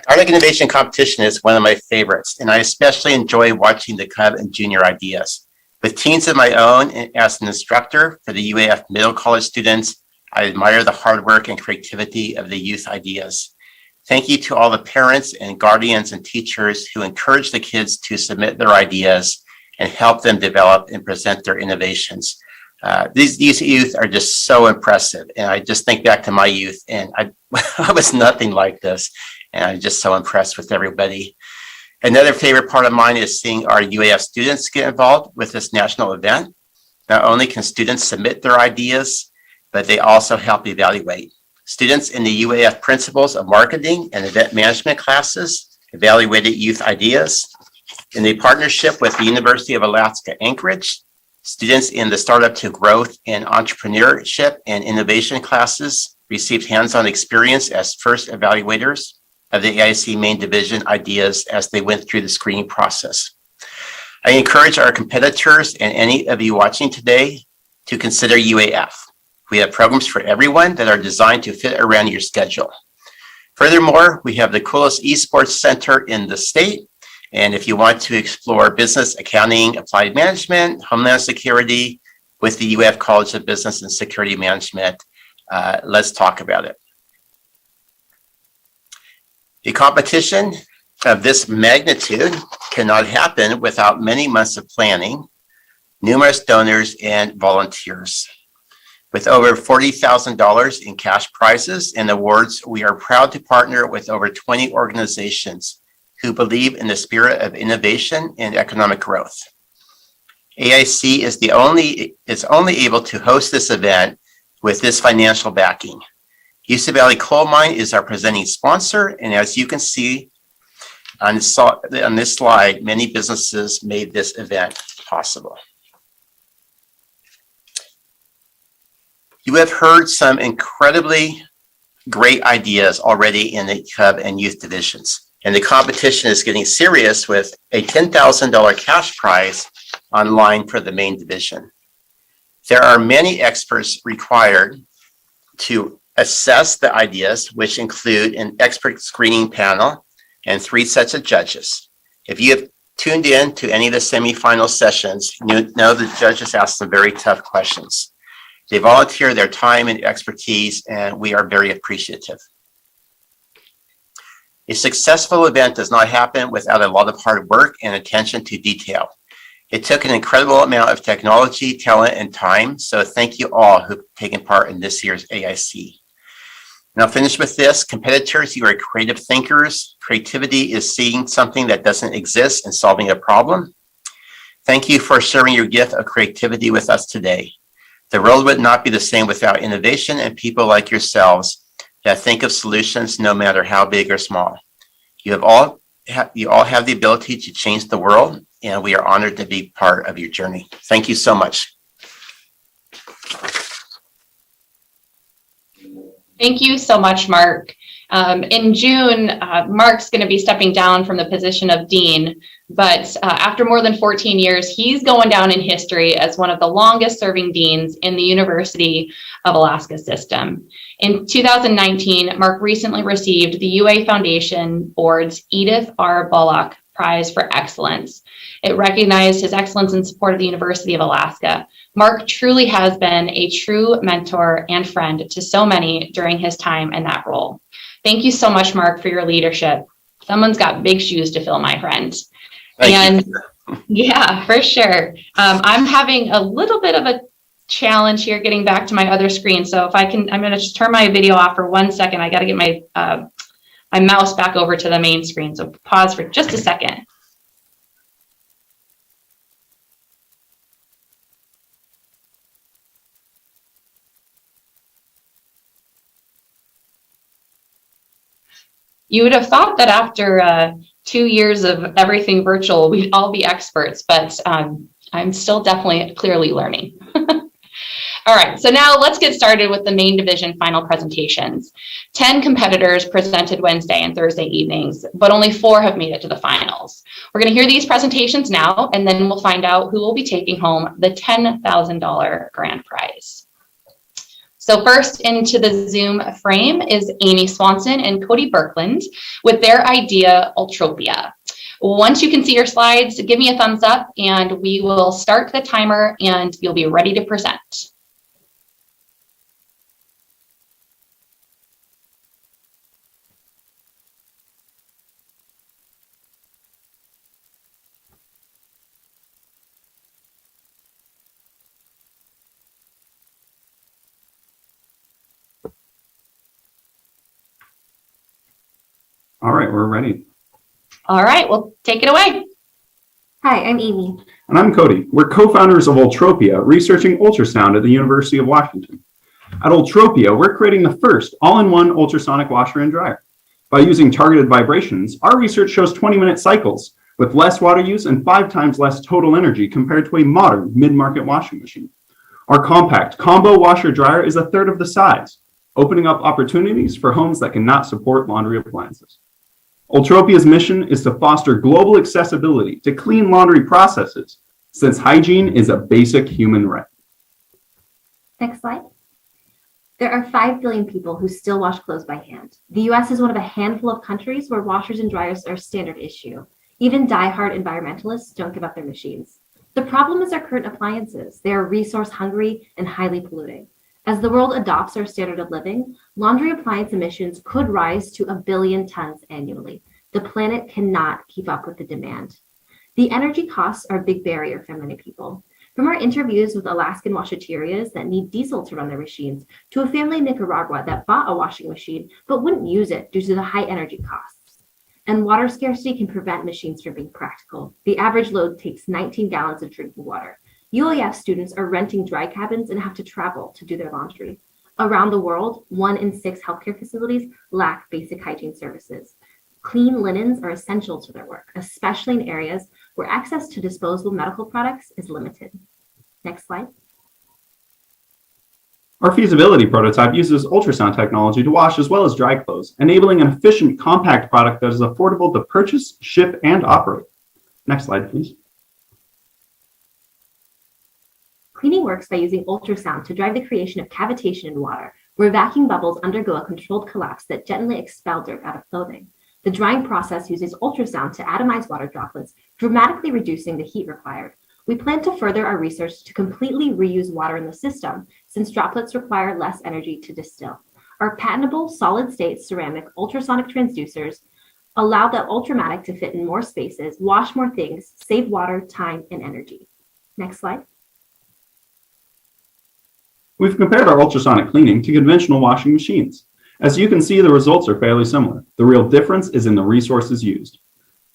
Arctic Innovation Competition is one of my favorites, and I especially enjoy watching the Cub and Junior ideas. With teens of my own and as an instructor for the UAF middle college students, I admire the hard work and creativity of the youth ideas. Thank you to all the parents and guardians and teachers who encourage the kids to submit their ideas and help them develop and present their innovations. These youth are just so impressive. And I just think back to my youth, and I was nothing like this. And I'm just so impressed with everybody. Another favorite part of mine is seeing our UAF students get involved with this national event. Not only can students submit their ideas, but they also help evaluate. Students in the UAF Principles of Marketing and Event Management classes evaluated youth ideas. In a partnership with the University of Alaska Anchorage, students in the Startup to Growth and Entrepreneurship and Innovation classes received hands-on experience as first evaluators of the AIC main division ideas as they went through the screening process. I encourage our competitors and any of you watching today to consider UAF. We have programs for everyone that are designed to fit around your schedule. Furthermore, we have the coolest esports center in the state. And if you want to explore business, accounting, applied management, homeland security with the UAF College of Business and Security Management, let's talk about it. A competition of this magnitude cannot happen without many months of planning, numerous donors, and volunteers. With over $40,000 in cash prizes and awards, we are proud to partner with over 20 organizations who believe in the spirit of innovation and economic growth. AIC is only able to host this event with this financial backing. UC Valley Coal Mine is our presenting sponsor, and as you can see on this slide, many businesses made this event possible. You have heard some incredibly great ideas already in the Cub and Youth divisions, and the competition is getting serious with a $10,000 cash prize online for the main division. There are many experts required to assess the ideas, which include an expert screening panel and 3 sets of judges. If you have tuned in to any of the semifinal sessions, you know the judges ask some very tough questions. They volunteer their time and expertise, and we are very appreciative. A successful event does not happen without a lot of hard work and attention to detail. It took an incredible amount of technology, talent, and time, so thank you all who've taken part in this year's AIC. And I'll finish with this. Competitors, you are creative thinkers. Creativity is seeing something that doesn't exist and solving a problem. Thank you for sharing your gift of creativity with us today. The world would not be the same without innovation and people like yourselves that think of solutions no matter how big or small. You all have the ability to change the world, and we are honored to be part of your journey. Thank you so much. Thank you so much, Mark. In June, Mark's going to be stepping down from the position of dean, but after more than 14 years, he's going down in history as one of the longest serving deans in the University of Alaska system. In 2019, Mark recently received the UA Foundation Board's Edith R. Bullock Prize for Excellence. It recognized his excellence in support of the University of Alaska. Mark truly has been a true mentor and friend to so many during his time in that role. Thank you so much, Mark, for your leadership. Someone's got big shoes to fill, my friend. Thank you. Yeah, for sure. I'm having a little bit of a challenge here getting back to my other screen. So if I can, I'm going to just turn my video off for 1 second. I got to get my my mouse back over to the main screen. So pause for just a second. You would have thought that after 2 years of everything virtual, we'd all be experts, but I'm still definitely clearly learning. All right, so now let's get started with the main division final presentations. 10 competitors presented Wednesday and Thursday evenings, but only 4 have made it to the finals. We're going to hear these presentations now, and then we'll find out who will be taking home the $10,000 grand prize. So first into the Zoom frame is Amy Swanson and Cody Birkland with their idea, Ultropia. Once you can see your slides, give me a thumbs up and we will start the timer and you'll be ready to present. All right, we're ready. All right, well, take it away. Hi, I'm Amy. And I'm Cody. We're co-founders of Ultropia, researching ultrasound at the University of Washington. At Ultropia, we're creating the first all-in-one ultrasonic washer and dryer. By using targeted vibrations, our research shows 20-minute cycles with less water use and 5 times less total energy compared to a modern mid-market washing machine. Our compact combo washer dryer is a third of the size, opening up opportunities for homes that cannot support laundry appliances. Ultropia's mission is to foster global accessibility to clean laundry processes, since hygiene is a basic human right. Next slide. There are 5 billion people who still wash clothes by hand. The US is one of a handful of countries where washers and dryers are a standard issue. Even die-hard environmentalists don't give up their machines. The problem is our current appliances. They are resource hungry and highly polluting. As the world adopts our standard of living, laundry appliance emissions could rise to 1 billion tons annually. The planet cannot keep up with the demand. The energy costs are a big barrier for many people. From our interviews with Alaskan washaterias that need diesel to run their machines, to a family in Nicaragua that bought a washing machine but wouldn't use it due to the high energy costs. And water scarcity can prevent machines from being practical. The average load takes 19 gallons of drinking water. UAF students are renting dry cabins and have to travel to do their laundry. Around the world, 1 in 6 healthcare facilities lack basic hygiene services. Clean linens are essential to their work, especially in areas where access to disposable medical products is limited. Next slide. Our feasibility prototype uses ultrasound technology to wash as well as dry clothes, enabling an efficient, compact product that is affordable to purchase, ship, and operate. Next slide, please. Cleaning works by using ultrasound to drive the creation of cavitation in water, where vacuum bubbles undergo a controlled collapse that gently expel dirt out of clothing. The drying process uses ultrasound to atomize water droplets, dramatically reducing the heat required. We plan to further our research to completely reuse water in the system, since droplets require less energy to distill. Our patentable solid-state ceramic ultrasonic transducers allow the Ultramatic to fit in more spaces, wash more things, save water, time, and energy. Next slide. We've compared our ultrasonic cleaning to conventional washing machines. As you can see, the results are fairly similar. The real difference is in the resources used.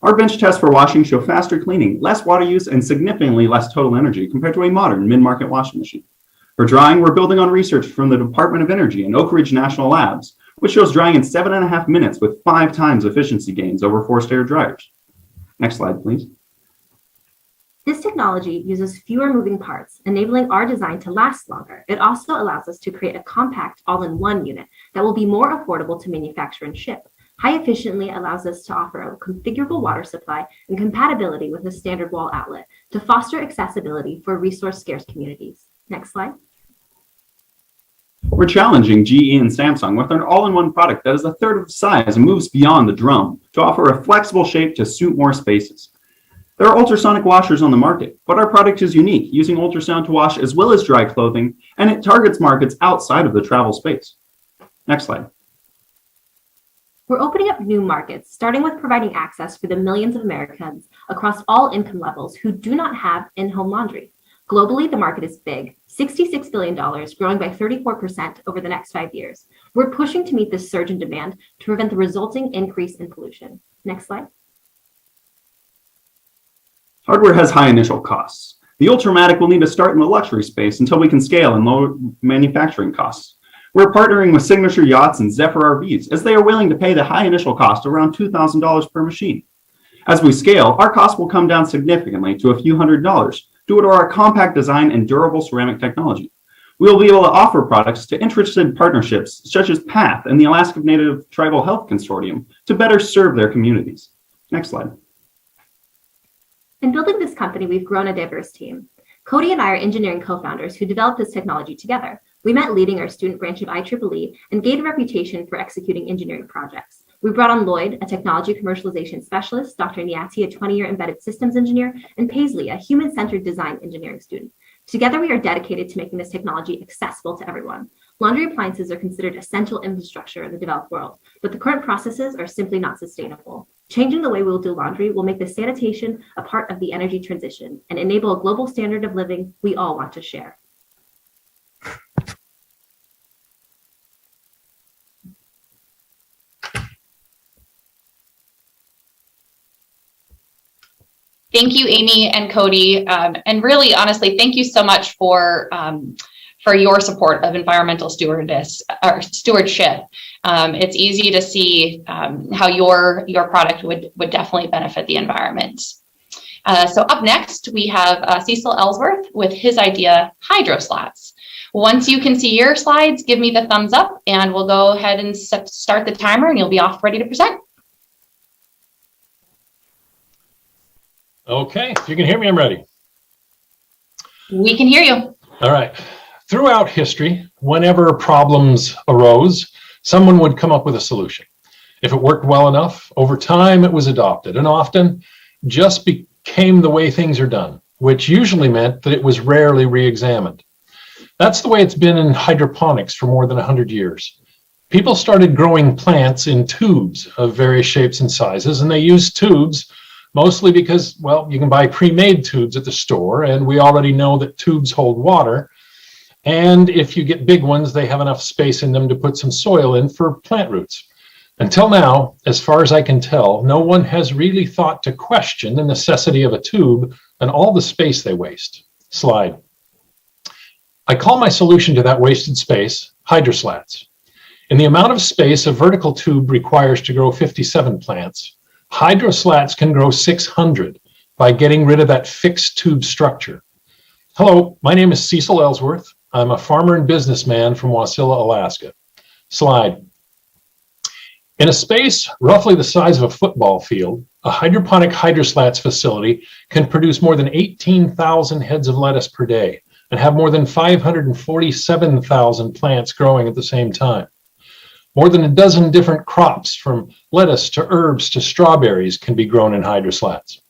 Our bench tests for washing show faster cleaning, less water use, and significantly less total energy compared to a modern mid-market washing machine. For drying, we're building on research from the Department of Energy and Oak Ridge National Labs, which shows drying in 7.5 minutes with 5 times efficiency gains over forced air dryers. Next slide, please. This technology uses fewer moving parts, enabling our design to last longer. It also allows us to create a compact all-in-one unit that will be more affordable to manufacture and ship. High efficiently allows us to offer a configurable water supply and compatibility with a standard wall outlet to foster accessibility for resource-scarce communities. Next slide. We're challenging GE and Samsung with an all-in-one product that is a third of the size and moves beyond the drum to offer a flexible shape to suit more spaces. There are ultrasonic washers on the market, but our product is unique, using ultrasound to wash as well as dry clothing, and it targets markets outside of the travel space. Next slide. We're opening up new markets, starting with providing access for the millions of Americans across all income levels who do not have in-home laundry. Globally, the market is big, $66 billion, growing by 34% over the next 5 years. We're pushing to meet this surge in demand to prevent the resulting increase in pollution. Next slide. Hardware has high initial costs. The Ultramatic will need to start in the luxury space until we can scale and lower manufacturing costs. We're partnering with Signature Yachts and Zephyr RVs as they are willing to pay the high initial cost around $2,000 per machine. As we scale, our costs will come down significantly to a few $100s due to our compact design and durable ceramic technology. We will be able to offer products to interested partnerships such as PATH and the Alaska Native Tribal Health Consortium to better serve their communities. Next slide. In building this company, we've grown a diverse team. Cody and I are engineering co-founders who developed this technology together. We met leading our student branch of IEEE and gained a reputation for executing engineering projects. We brought on Lloyd, a technology commercialization specialist, Dr. Niati, a 20-year embedded systems engineer, and Paisley, a human-centered design engineering student. Together, we are dedicated to making this technology accessible to everyone. Laundry appliances are considered essential infrastructure in the developed world, but the current processes are simply not sustainable. Changing the way we will do laundry will make the sanitation a part of the energy transition and enable a global standard of living we all want to share. Thank you, Amy and Cody. And really, honestly, thank you so much for your support of environmental stewardship. It's easy to see how your product would definitely benefit the environment. So up next, we have Cecil Ellsworth with his idea, hydroslats. Once you can see your slides, give me the thumbs up and we'll go ahead and start the timer and you'll be off ready to present. Okay, if you can hear me, I'm ready. We can hear you. All right. Throughout history, whenever problems arose, someone would come up with a solution. If it worked well enough, over time it was adopted and often just became the way things are done, which usually meant that it was rarely re-examined. That's the way it's been in hydroponics for more than 100 years. People started growing plants in tubes of various shapes and sizes, and they used tubes mostly because, well, you can buy pre-made tubes at the store, and we already know that tubes hold water. And if you get big ones, they have enough space in them to put some soil in for plant roots. Until now, as far as I can tell, no one has really thought to question the necessity of a tube and all the space they waste. Slide. I call my solution to that wasted space hydroslats. In the amount of space a vertical tube requires to grow 57 plants, hydroslats can grow 600 by getting rid of that fixed tube structure. Hello, my name is Cecil Ellsworth. I'm a farmer and businessman from Wasilla, Alaska. Slide. In a space roughly the size of a football field, a hydroponic hydroslats facility can produce more than 18,000 heads of lettuce per day and have more than 547,000 plants growing at the same time. More than a dozen different crops, from lettuce to herbs to strawberries, can be grown in hydroslats.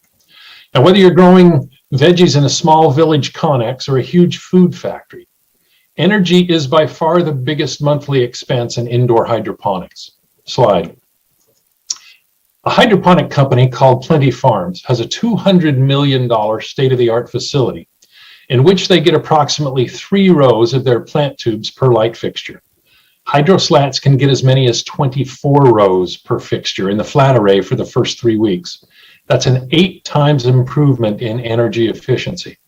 Now, whether you're growing veggies in a small village connex or a huge food factory, energy is by far the biggest monthly expense in indoor hydroponics. Slide. A hydroponic company called Plenty Farms has a $200 million state-of-the-art facility in which they get approximately 3 rows of their plant tubes per light fixture. Hydroslats can get as many as 24 rows per fixture in the flat array for the first 3 weeks. That's an 8 times improvement in energy efficiency.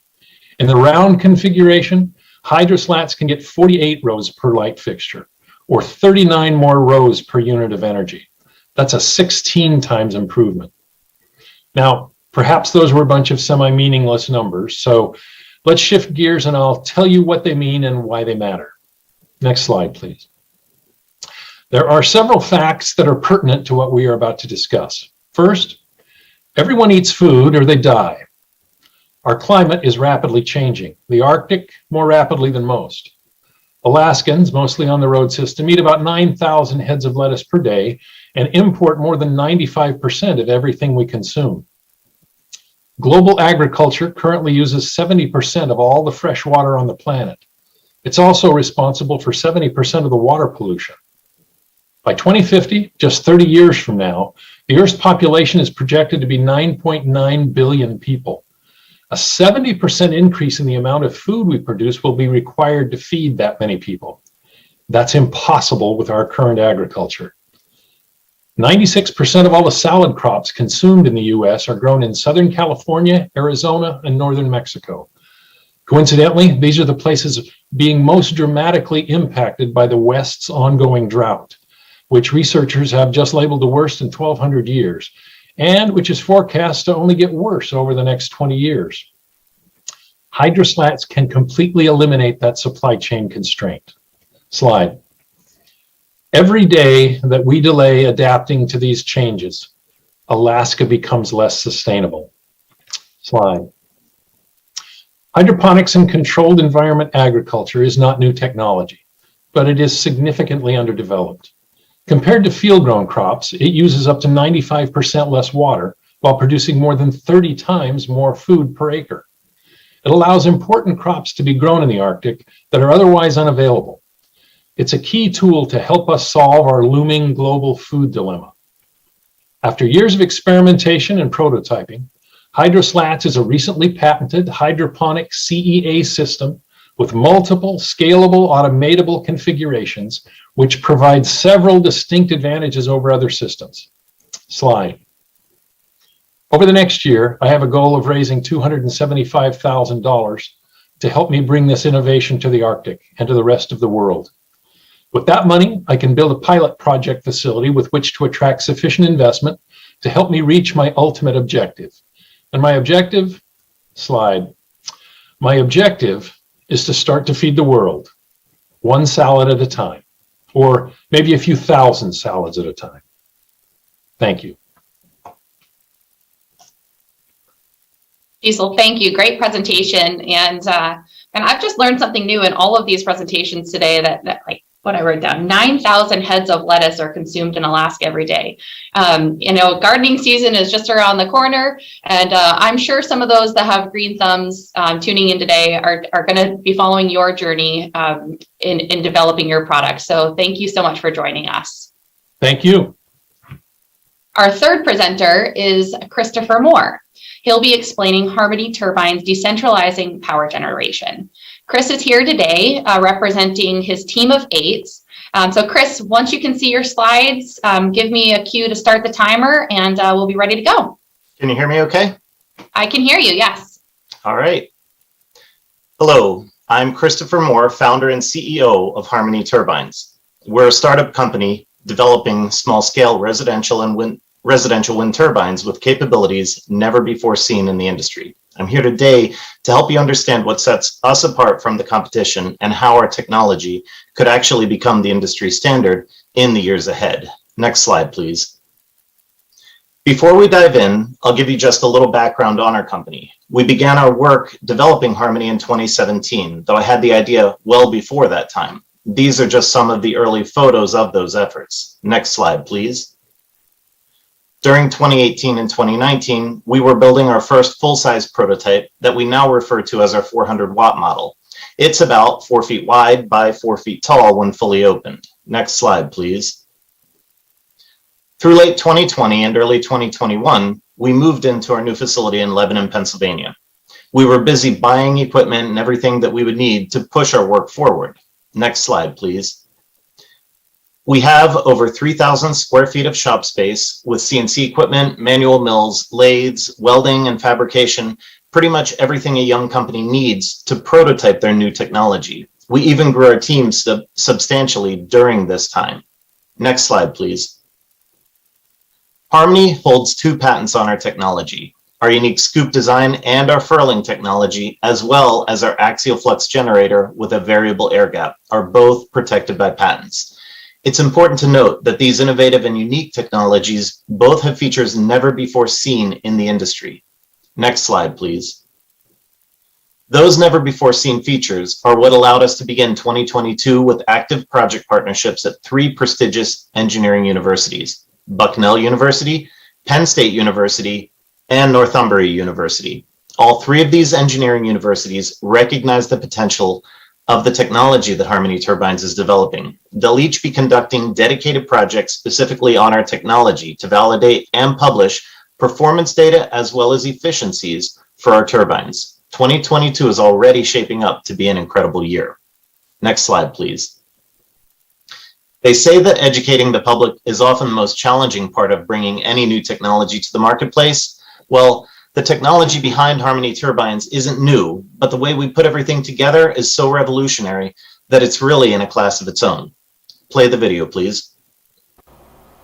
In the round configuration, hydroslats can get 48 rows per light fixture, or 39 more rows per unit of energy. That's a 16 times improvement. Now, perhaps those were a bunch of semi-meaningless numbers, so let's shift gears and I'll tell you what they mean and why they matter. Next slide, please. There are several facts that are pertinent to what we are about to discuss. First, everyone eats food or they die. Our climate is rapidly changing, the Arctic more rapidly than most. Alaskans, mostly on the road system, eat about 9,000 heads of lettuce per day and import more than 95% of everything we consume. Global agriculture currently uses 70% of all the fresh water on the planet. It's also responsible for 70% of the water pollution. By 2050, just 30 years from now, the Earth's population is projected to be 9.9 billion people. A 70% increase in the amount of food we produce will be required to feed that many people. That's impossible with our current agriculture. 96% of all the salad crops consumed in the US are grown in Southern California, Arizona, and Northern Mexico. Coincidentally, these are the places being most dramatically impacted by the West's ongoing drought, which researchers have just labeled the worst in 1,200 years, and which is forecast to only get worse over the next 20 years. Hydroslats can completely eliminate that supply chain constraint. Slide. Every day that we delay adapting to these changes, Alaska becomes less sustainable. Slide. Hydroponics and controlled environment agriculture is not new technology, but it is significantly underdeveloped. Compared to field-grown crops, it uses up to 95% less water while producing more than 30 times more food per acre. It allows important crops to be grown in the Arctic that are otherwise unavailable. It's a key tool to help us solve our looming global food dilemma. After years of experimentation and prototyping, Hydroslats is a recently patented hydroponic CEA system with multiple scalable automatable configurations, which provides several distinct advantages over other systems. Slide. Over the next year, I have a goal of raising $275,000 to help me bring this innovation to the Arctic and to the rest of the world. With that money, I can build a pilot project facility with which to attract sufficient investment to help me reach my ultimate objective. And my objective, my objective is to start to feed the world, one salad at a time, or maybe a few thousand salads at a time. Thank you. Cecil, thank you. Great presentation. And I've just learned something new in all of these presentations today that like what I wrote down, 9,000 heads of lettuce are consumed in Alaska every day. Gardening season is just around the corner, and I'm sure some of those that have green thumbs tuning in today are going to be following your journey in developing your product. So thank you so much for joining us. Thank you. Our third presenter is Christopher Moore. He'll be explaining Harmony Turbines decentralizing power generation. Chris is here today representing his team of 8. So Chris, once you can see your slides, give me a cue to start the timer and we'll be ready to go. Can you hear me okay? I can hear you, yes. All right. Hello, I'm Christopher Moore, founder and CEO of Harmony Turbines. We're a startup company developing small-scale residential wind turbines with capabilities never before seen in the industry. I'm here today to help you understand what sets us apart from the competition and how our technology could actually become the industry standard in the years ahead. Next slide, please. Before we dive in, I'll give you just a little background on our company. We began our work developing Harmony in 2017, though I had the idea well before that time. These are just some of the early photos of those efforts. Next slide, please. During 2018 and 2019, we were building our first full-size prototype that we now refer to as our 400-watt model. It's about 4 feet wide by 4 feet tall when fully opened. Next slide, please. Through late 2020 and early 2021, we moved into our new facility in Lebanon, Pennsylvania. We were busy buying equipment and everything that we would need to push our work forward. Next slide, please. We have over 3,000 square feet of shop space with CNC equipment, manual mills, lathes, welding and fabrication, pretty much everything a young company needs to prototype their new technology. We even grew our team substantially during this time. Next slide, please. Harmony holds 2 patents on our technology, our unique scoop design and our furling technology, as well as our axial flux generator with a variable air gap, are both protected by patents. It's important to note that these innovative and unique technologies both have features never before seen in the industry. Next slide, please. Those never before seen features are what allowed us to begin 2022 with active project partnerships at 3 prestigious engineering universities, Bucknell University, Penn State University, and Northumbria University. All 3 of these engineering universities recognize the potential of the technology that Harmony Turbines is developing. They'll each be conducting dedicated projects specifically on our technology to validate and publish performance data as well as efficiencies for our turbines. 2022 is already shaping up to be an incredible year. Next slide, please. They say that educating the public is often the most challenging part of bringing any new technology to the marketplace. Well, the technology behind Harmony Turbines isn't new, but the way we put everything together is so revolutionary that it's really in a class of its own. Play the video, please.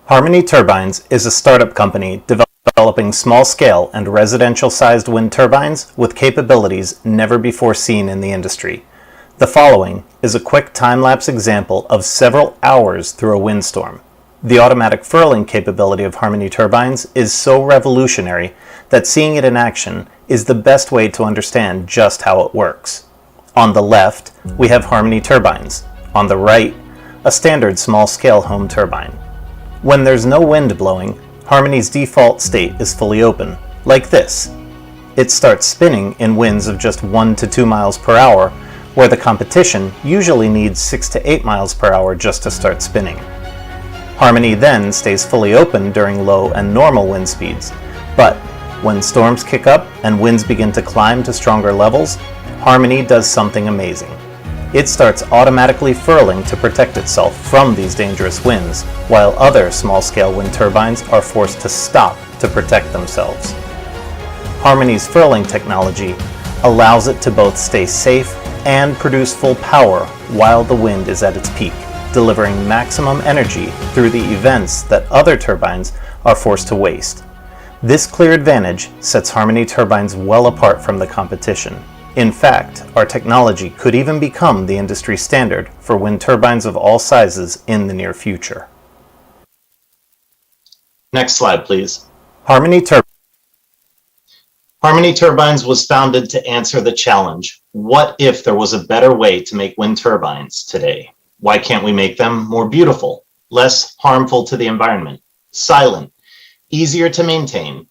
Harmony Turbines is a startup company developing small-scale and residential-sized wind turbines with capabilities never before seen in the industry. The following is a quick time-lapse example of several hours through a windstorm. The automatic furling capability of Harmony Turbines is so revolutionary that seeing it in action is the best way to understand just how it works. On the left, we have Harmony Turbines. On the right, a standard small-scale home turbine. When there's no wind blowing, Harmony's default state is fully open, like this. It starts spinning in winds of just 1 to 2 miles per hour, where the competition usually needs 6 to 8 miles per hour just to start spinning. Harmony then stays fully open during low and normal wind speeds, but when storms kick up and winds begin to climb to stronger levels, Harmony does something amazing. It starts automatically furling to protect itself from these dangerous winds, while other small-scale wind turbines are forced to stop to protect themselves. Harmony's furling technology allows it to both stay safe and produce full power while the wind is at its peak, delivering maximum energy through the events that other turbines are forced to waste. This clear advantage sets Harmony turbines well apart from the competition. In fact, our technology could even become the industry standard for wind turbines of all sizes in the near future. Next slide, please. Harmony Turbines was founded to answer the challenge. What if there was a better way to make wind turbines today? Why can't we make them more beautiful, less harmful to the environment, silent, easier to maintain,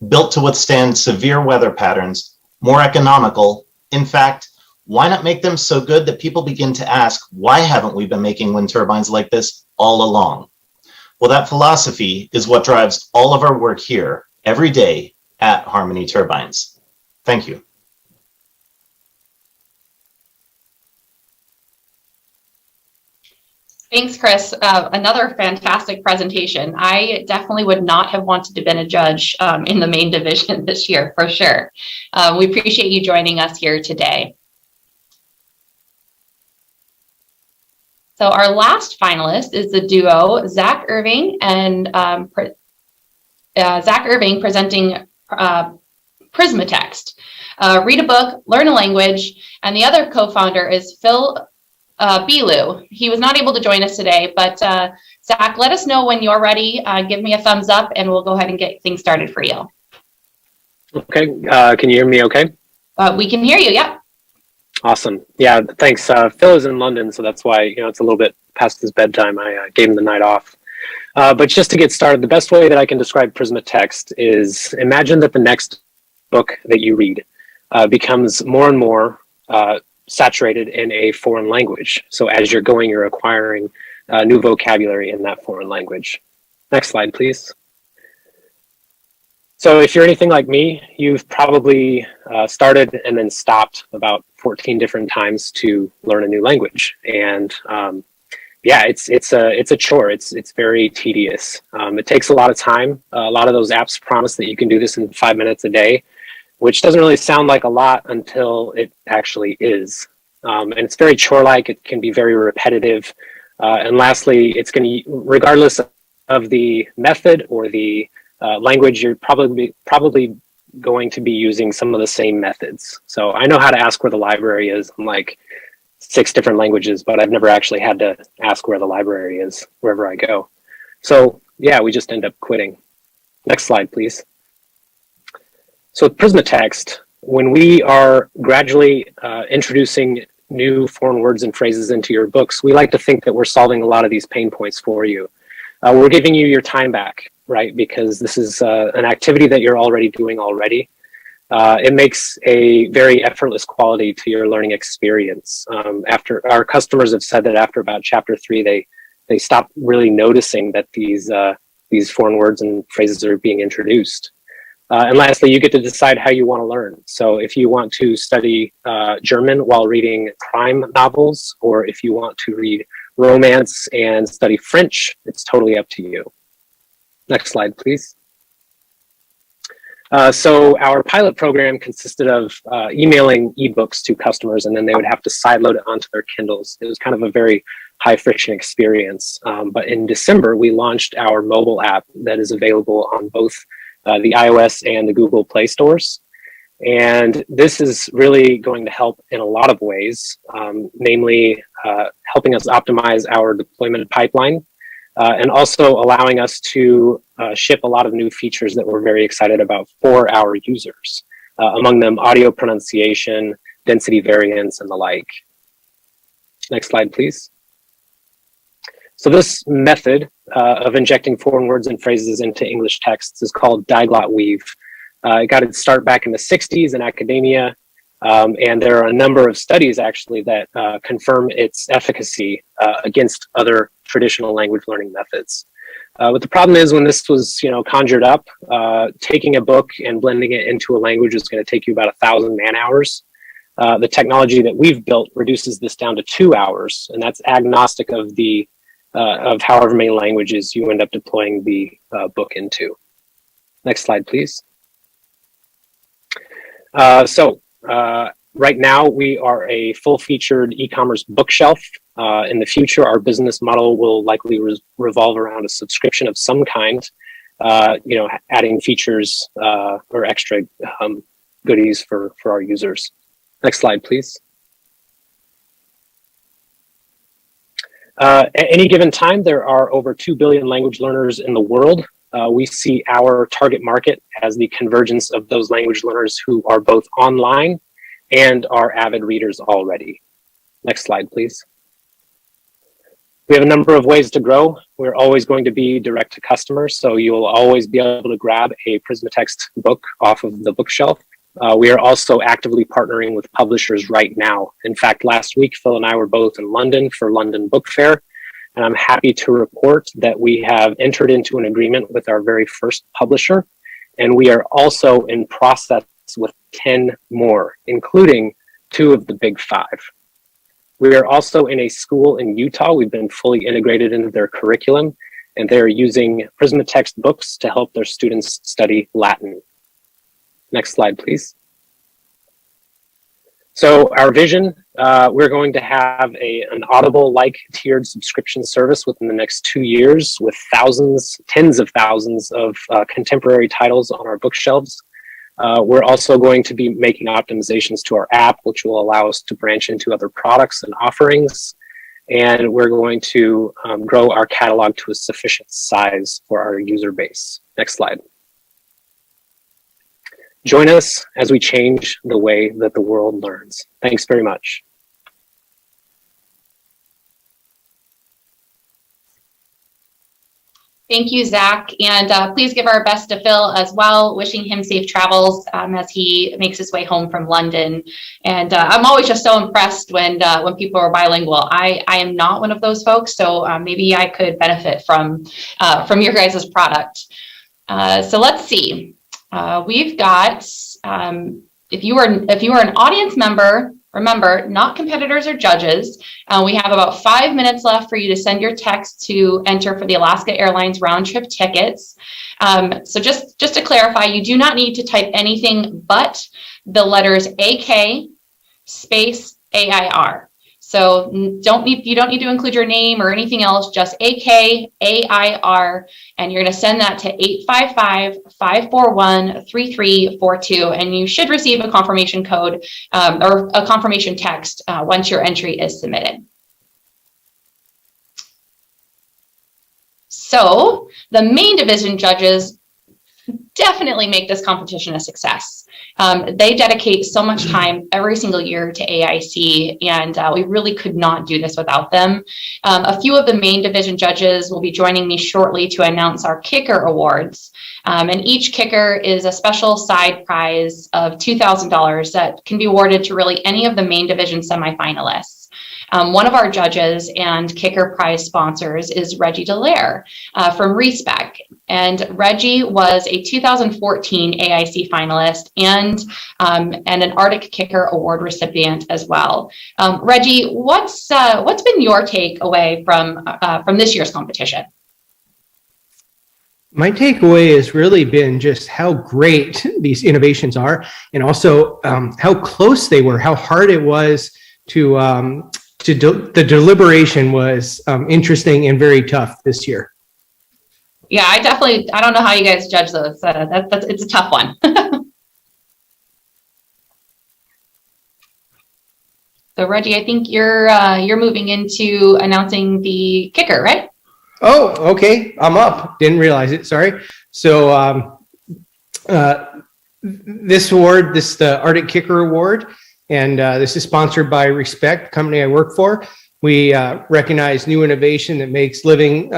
built to withstand severe weather patterns, more economical? In fact, why not make them so good that people begin to ask, why haven't we been making wind turbines like this all along? Well, that philosophy is what drives all of our work here every day at Harmony Turbines. Thank you. Thanks, Chris. Another fantastic presentation. I definitely would not have wanted to have been a judge in the main division this year, for sure. We appreciate you joining us here today. So our last finalist is the duo Zach Irving and Zach Irving presenting Prismatext. Read a book, learn a language, and the other co-founder is Phil Bilu. He was not able to join us today, but Zach, let us know when you're ready. Give me a thumbs up and we'll go ahead and get things started for you. Okay, can you hear me okay? We can hear you, yep. Awesome. Yeah, thanks. Phil is in London, so that's why, it's a little bit past his bedtime. I gave him the night off. But just to get started, the best way that I can describe Prismatext is imagine that the next book that you read becomes more and more saturated in a foreign language. So as you're going, you're acquiring new vocabulary in that foreign language. Next slide, please. So if you're anything like me, you've probably started and then stopped about 14 different times to learn a new language. And yeah, it's a chore. It's very tedious. It takes a lot of time. A lot of those apps promise that you can do this in 5 minutes a day, which doesn't really sound like a lot until it actually is. And it's very chore-like. It can be very repetitive. And lastly, it's going to, regardless of the method or the language, you're probably going to be using some of the same methods. So I know how to ask where the library is in like 6 different languages, but I've never actually had to ask where the library is wherever I go. So yeah, we just end up quitting. Next slide, please. So with Prismatext, when we are gradually introducing new foreign words and phrases into your books, we like to think that we're solving a lot of these pain points for you. We're giving you your time back, right? Because this is an activity that you're already doing already. It makes a very effortless quality to your learning experience. After our customers have said that after about chapter 3, they stop really noticing that these foreign words and phrases are being introduced. And lastly, you get to decide how you want to learn. So if you want to study German while reading crime novels, or if you want to read romance and study French, it's totally up to you. Next slide, please. So our pilot program consisted of emailing ebooks to customers, and then they would have to sideload it onto their Kindles. It was kind of a very high friction experience. But in December, we launched our mobile app that is available on both the iOS and the Google Play stores. And this is really going to help in a lot of ways, namely helping us optimize our deployment pipeline, and also allowing us to ship a lot of new features that we're very excited about for our users, among them audio pronunciation, density variance, and the like. Next slide, please. So this method of injecting foreign words and phrases into English texts is called diglot weave. It got its start back in the 60s in academia, and there are a number of studies actually that confirm its efficacy against other traditional language learning methods. But the problem is when this was conjured up, taking a book and blending it into a language is going to take you about 1,000 man-hours. The technology that we've built reduces this down to 2 hours, and that's agnostic of the of however many languages you end up deploying the book into. Next slide, please. Right now, we are a full-featured e-commerce bookshelf. In the future, our business model will likely revolve around a subscription of some kind, adding features or extra goodies for our users. Next slide, please. At any given time, there are over 2 billion language learners in the world. We see our target market as the convergence of those language learners who are both online and are avid readers already. Next slide, please. We have a number of ways to grow. We're always going to be direct to customers, so you'll always be able to grab a Prismatext book off of the bookshelf. We are also actively partnering with publishers right now. In fact, last week, Phil and I were both in London for London Book Fair, and I'm happy to report that we have entered into an agreement with our very first publisher, and we are also in process with 10 more, including 2 of the big 5. We are also in a school in Utah. We've been fully integrated into their curriculum, and they're using Prismatext books to help their students study Latin. Next slide, please. So our vision, we're going to have an Audible-like tiered subscription service within the next 2 years with tens of thousands of contemporary titles on our bookshelves. We're also going to be making optimizations to our app, which will allow us to branch into other products and offerings. And we're going to grow our catalog to a sufficient size for our user base. Next slide. Join us as we change the way that the world learns. Thanks very much. Thank you, Zach. And please give our best to Phil as well, wishing him safe travels as he makes his way home from London. And I'm always just so impressed when people are bilingual. I am not one of those folks, so maybe I could benefit from your guys' product. So let's see. We've got, if you are an audience member, remember, not competitors or judges. We have about 5 minutes left for you to send your text to enter for the Alaska Airlines round trip tickets. So just to clarify, you do not need to type anything but the letters AK space AIR. So you don't need to include your name or anything else, just AK, AIR, and you're going to send that to 855-541-3342, and you should receive a confirmation code or a confirmation text once your entry is submitted. So the main division judges definitely make this competition a success. They dedicate so much time every single year to AIC, and we really could not do this without them. A few of the main division judges will be joining me shortly to announce our Kicker Awards. And each kicker is a special side prize of $2,000 that can be awarded to really any of the main division semifinalists. One of our judges and kicker prize sponsors is Reggie Delaire from Respec. And Reggie was a 2014 AIC finalist and an Arctic Kicker Award recipient as well. Reggie, what's been your takeaway from this year's competition? My takeaway has really been just how great these innovations are, and also how close they were, how hard it was the deliberation was interesting and very tough this year. Yeah, I don't know how you guys judge those. It's a tough one. So Reggie, I think you're moving into announcing the kicker, right? Oh, okay. I'm up. Didn't realize it. Sorry. So this award, this is the Arctic Kicker Award, and this is sponsored by Respect, the company I work for. We recognize new innovation that makes living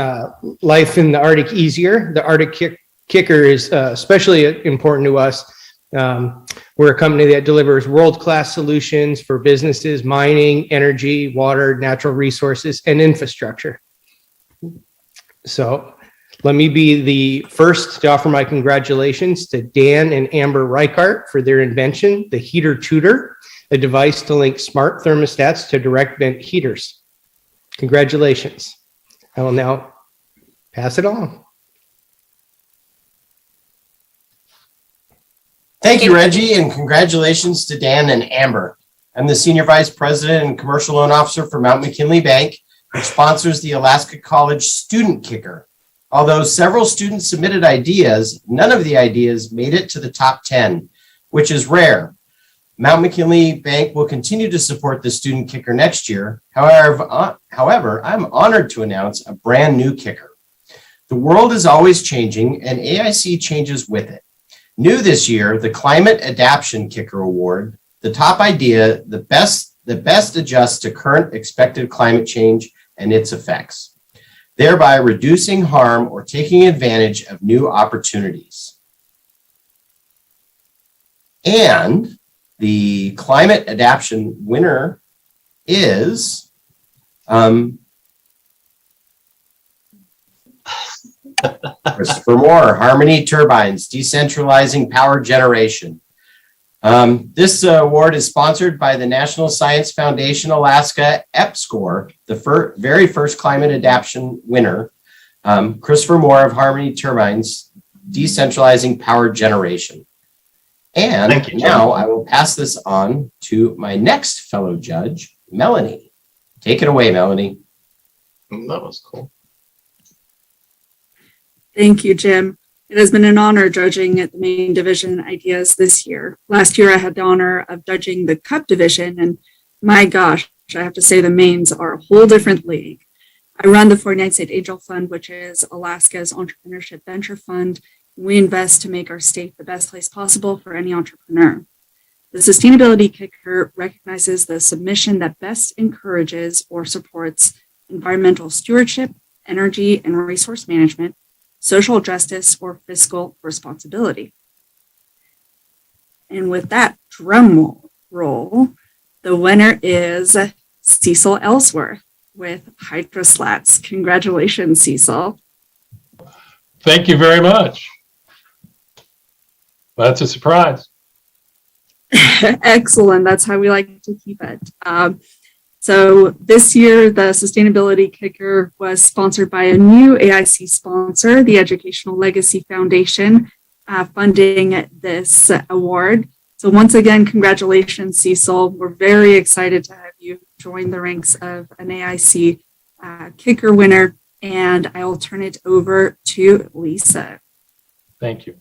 life in the Arctic easier. The Arctic Kicker is especially important to us. We're a company that delivers world-class solutions for businesses, mining, energy, water, natural resources, and infrastructure. So let me be the first to offer my congratulations to Dan and Amber Reichart for their invention, the Heater Tutor, a device to link smart thermostats to direct vent heaters. Congratulations. I will now pass it on. Thank you, Reggie, and congratulations to Dan and Amber. I'm the Senior Vice President and Commercial Loan Officer for Mount McKinley Bank, which sponsors the Alaska College Student Kicker. Although several students submitted ideas, none of the ideas made it to the top 10, which is rare. Mount McKinley Bank will continue to support the Student Kicker next year. However, I'm honored to announce a brand new kicker. The world is always changing, and AIC changes with it. New this year, the Climate Adaption Kicker Award. The top idea, the best adjusts to current expected climate change and its effects, thereby reducing harm or taking advantage of new opportunities. And the Climate Adaption winner is Christopher Moore, Harmony Turbines, Decentralizing Power Generation. This award is sponsored by the National Science Foundation Alaska EPSCoR, the very first climate adaptation winner, Christopher Moore of Harmony Turbines, Decentralizing Power Generation. And Thank you, now I will pass this on to my next fellow judge, Melanie. Take it away, Melanie. That was cool. Thank you, Jim. It has been an honor judging at the main division ideas this year. Last year, I had the honor of judging the Cup division, and my gosh, I have to say the mains are a whole different league. I run the 49th State Angel Fund, which is Alaska's entrepreneurship venture fund. We invest to make our state the best place possible for any entrepreneur. The Sustainability Kicker recognizes the submission that best encourages or supports environmental stewardship, energy and resource management, social justice, or fiscal responsibility. And with that drum roll, the winner is Cecil Ellsworth with Hydroslats. Congratulations, Cecil. Thank you very much. That's a surprise. Excellent. That's how we like to keep it. So this year, the Sustainability Kicker was sponsored by a new AIC sponsor, the Educational Legacy Foundation, funding this award. So once again, congratulations, Cecil. We're very excited to have you join the ranks of an AIC Kicker winner, and I will turn it over to Lisa. Thank you.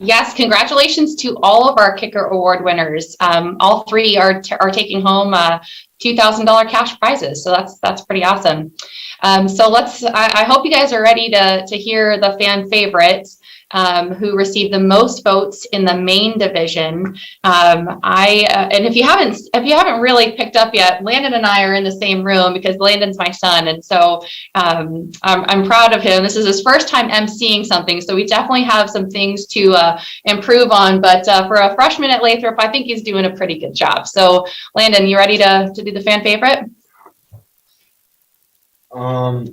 Yes, congratulations to all of our Kicker Award winners. All three are taking home $2,000 cash prizes, so that's pretty awesome. So I hope you guys are ready to hear the fan favorites who received the most votes in the main division. And if you haven't really picked up yet, Landon and I are in the same room because Landon's my son, and so I'm proud of him. This is his first time emceeing something, so we definitely have some things to improve on. But for a freshman at Lathrop, I think he's doing a pretty good job. So Landon, you ready to do the fan favorite? All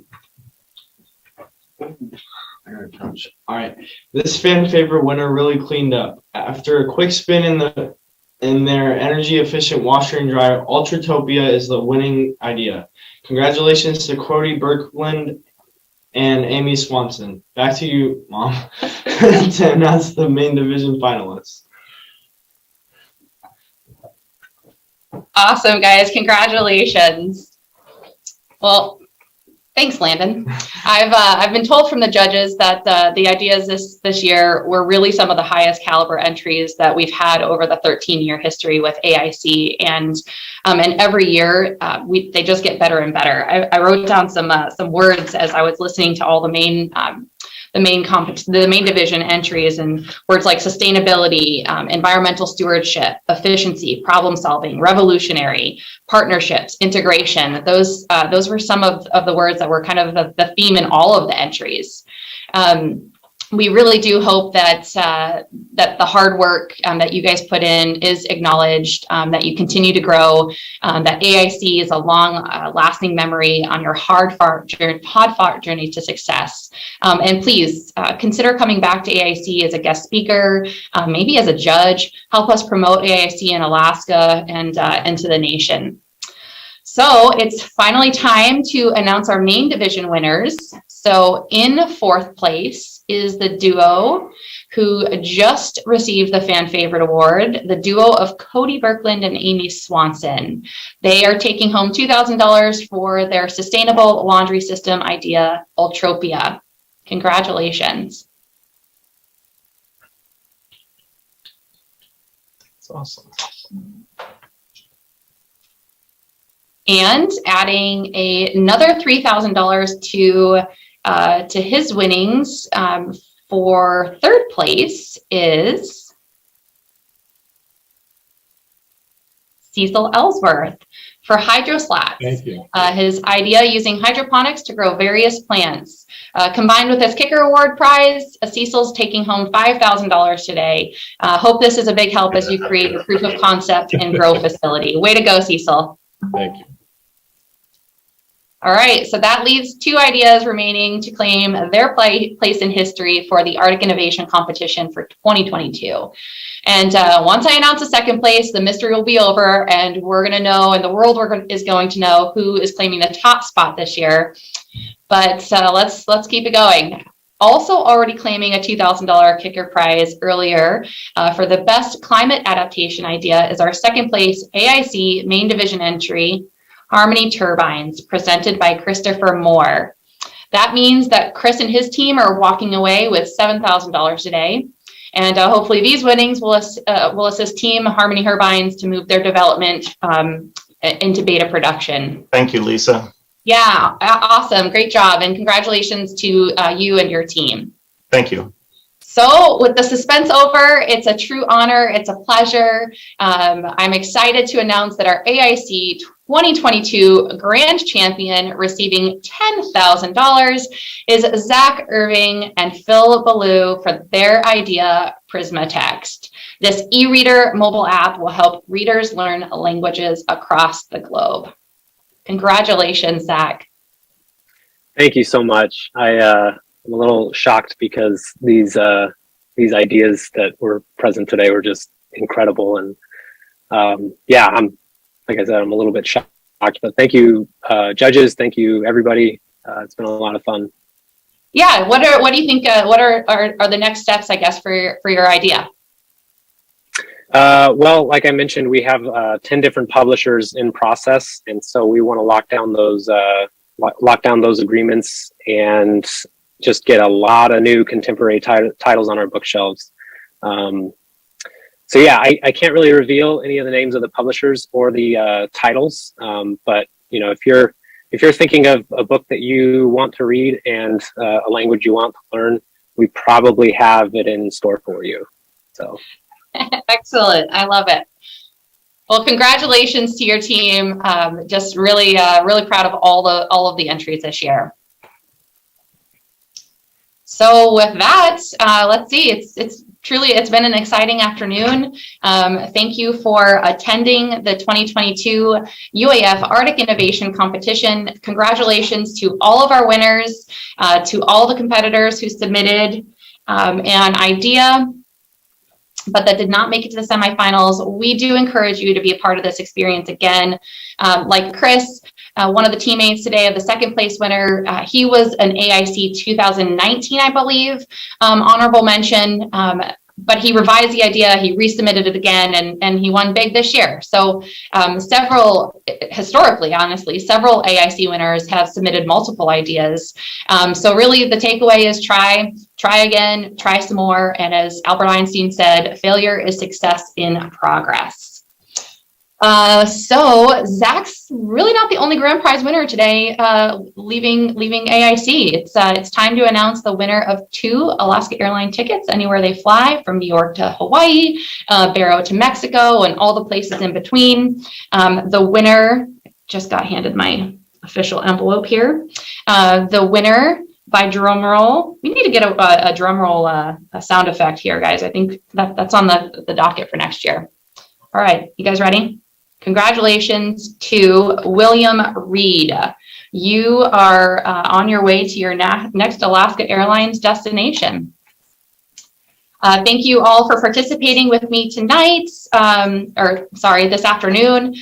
right, this fan favorite winner really cleaned up. After a quick spin in their energy efficient washer and dryer, Ultratopia is the winning idea. Congratulations to Cody Birkland and Amy Swanson. Back to you, Mom, to announce the main division finalists. Awesome, guys. Congratulations. Well, thanks, Landon. I've been told from the judges that the ideas this year were really some of the highest caliber entries that we've had over the 13-year history with AIC, and every year they just get better and better. I wrote down some words as I was listening to all the main division entries, and words like sustainability, environmental stewardship, efficiency, problem solving, revolutionary, partnerships, integration. Those were some of the words that were kind of the theme in all of the entries. We really do hope that the hard work that you guys put in is acknowledged, that you continue to grow, that AIC is a long-lasting memory on your hard-fought journey to success. And please consider coming back to AIC as a guest speaker, maybe as a judge. Help us promote AIC in Alaska and to the nation. So it's finally time to announce our main division winners. So in fourth place is the duo who just received the fan favorite award, the duo of Cody Birkland and Amy Swanson. They are taking home $2,000 for their sustainable laundry system idea, Ultropia. Congratulations. That's awesome. And adding another $3,000 to his winnings for third place is Cecil Ellsworth for hydroslats. Thank you. His idea using hydroponics to grow various plants. Combined with his Kicker Award prize, Cecil's taking home $5,000 today. Hope this is a big help as you create your proof of concept and grow facility. Way to go, Cecil. Thank you. All right, so that leaves 2 ideas remaining to claim their place in history for the Arctic Innovation Competition for 2022. And once I announce the second place, the mystery will be over, and we're going to know, and the world is going to know who is claiming the top spot this year. But let's keep it going. Also already claiming a $2,000 kicker prize earlier for the best climate adaptation idea is our second place AIC main division entry, Harmony Turbines, presented by Christopher Moore. That means that Chris and his team are walking away with $7,000 today. And hopefully these winnings will assist Team Harmony Turbines to move their development into beta production. Thank you, Lisa. Yeah, awesome. Great job. And congratulations to you and your team. Thank you. So with the suspense over, it's a true honor. It's a pleasure. I'm excited to announce that our AIC 2022 Grand Champion receiving $10,000 is Zach Irving and Phil Ballou for their idea, Prisma Text. This e-reader mobile app will help readers learn languages across the globe. Congratulations, Zach. Thank you so much. I'm a little shocked because these ideas that were present today were just incredible, and I'm like I said, I'm a little bit shocked. But thank you, judges. Thank you, everybody. It's been a lot of fun. Yeah. What do you think? What are the next steps, I guess, for your idea? Well, like I mentioned, we have 10 different publishers in process, and so we want to lock down those agreements and just get a lot of new contemporary titles on our bookshelves. So yeah, I can't really reveal any of the names of the publishers or the titles, but if you're thinking of a book that you want to read and a language you want to learn, we probably have it in store for you. So. Excellent. I love it. Well, congratulations to your team. Just really proud of all of the entries this year. So with that, let's see. It's been an exciting afternoon. Thank you for attending the 2022 UAF Arctic Innovation Competition. Congratulations to all of our winners, to all the competitors who submitted an idea, but that did not make it to the semifinals. We do encourage you to be a part of this experience again. Like Chris, one of the teammates today of the second place winner, he was an AIC 2019, I believe, honorable mention, but he revised the idea, he resubmitted it again, and he won big this year. So historically, honestly, several AIC winners have submitted multiple ideas. So really the takeaway is try again, try some more. And as Albert Einstein said, failure is success in progress. So Zach's really not the only grand prize winner today, leaving AIC. It's time to announce the winner of 2 Alaska Airline tickets anywhere they fly, from New York to Hawaii, Barrow to Mexico, and all the places in between. The winner, just got handed my official envelope here. The winner, by drum roll, we need to get a drum roll a sound effect here, guys. I think that's on the docket for next year. All right, you guys ready? Congratulations to William Reed. You are on your way to your next Alaska Airlines destination. Thank you all for participating with me tonight, this afternoon.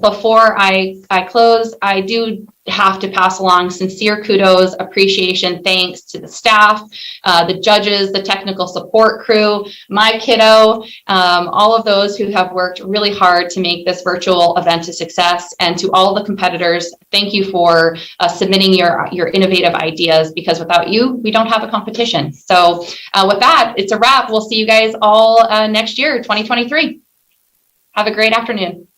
Before I close, I do have to pass along sincere kudos, appreciation, thanks to the staff, the judges, the technical support crew, my kiddo, all of those who have worked really hard to make this virtual event a success. And to all the competitors, thank you for submitting your innovative ideas, because without you, we don't have a competition. So with that, it's a wrap. We'll see you guys all next year, 2023. Have a great afternoon.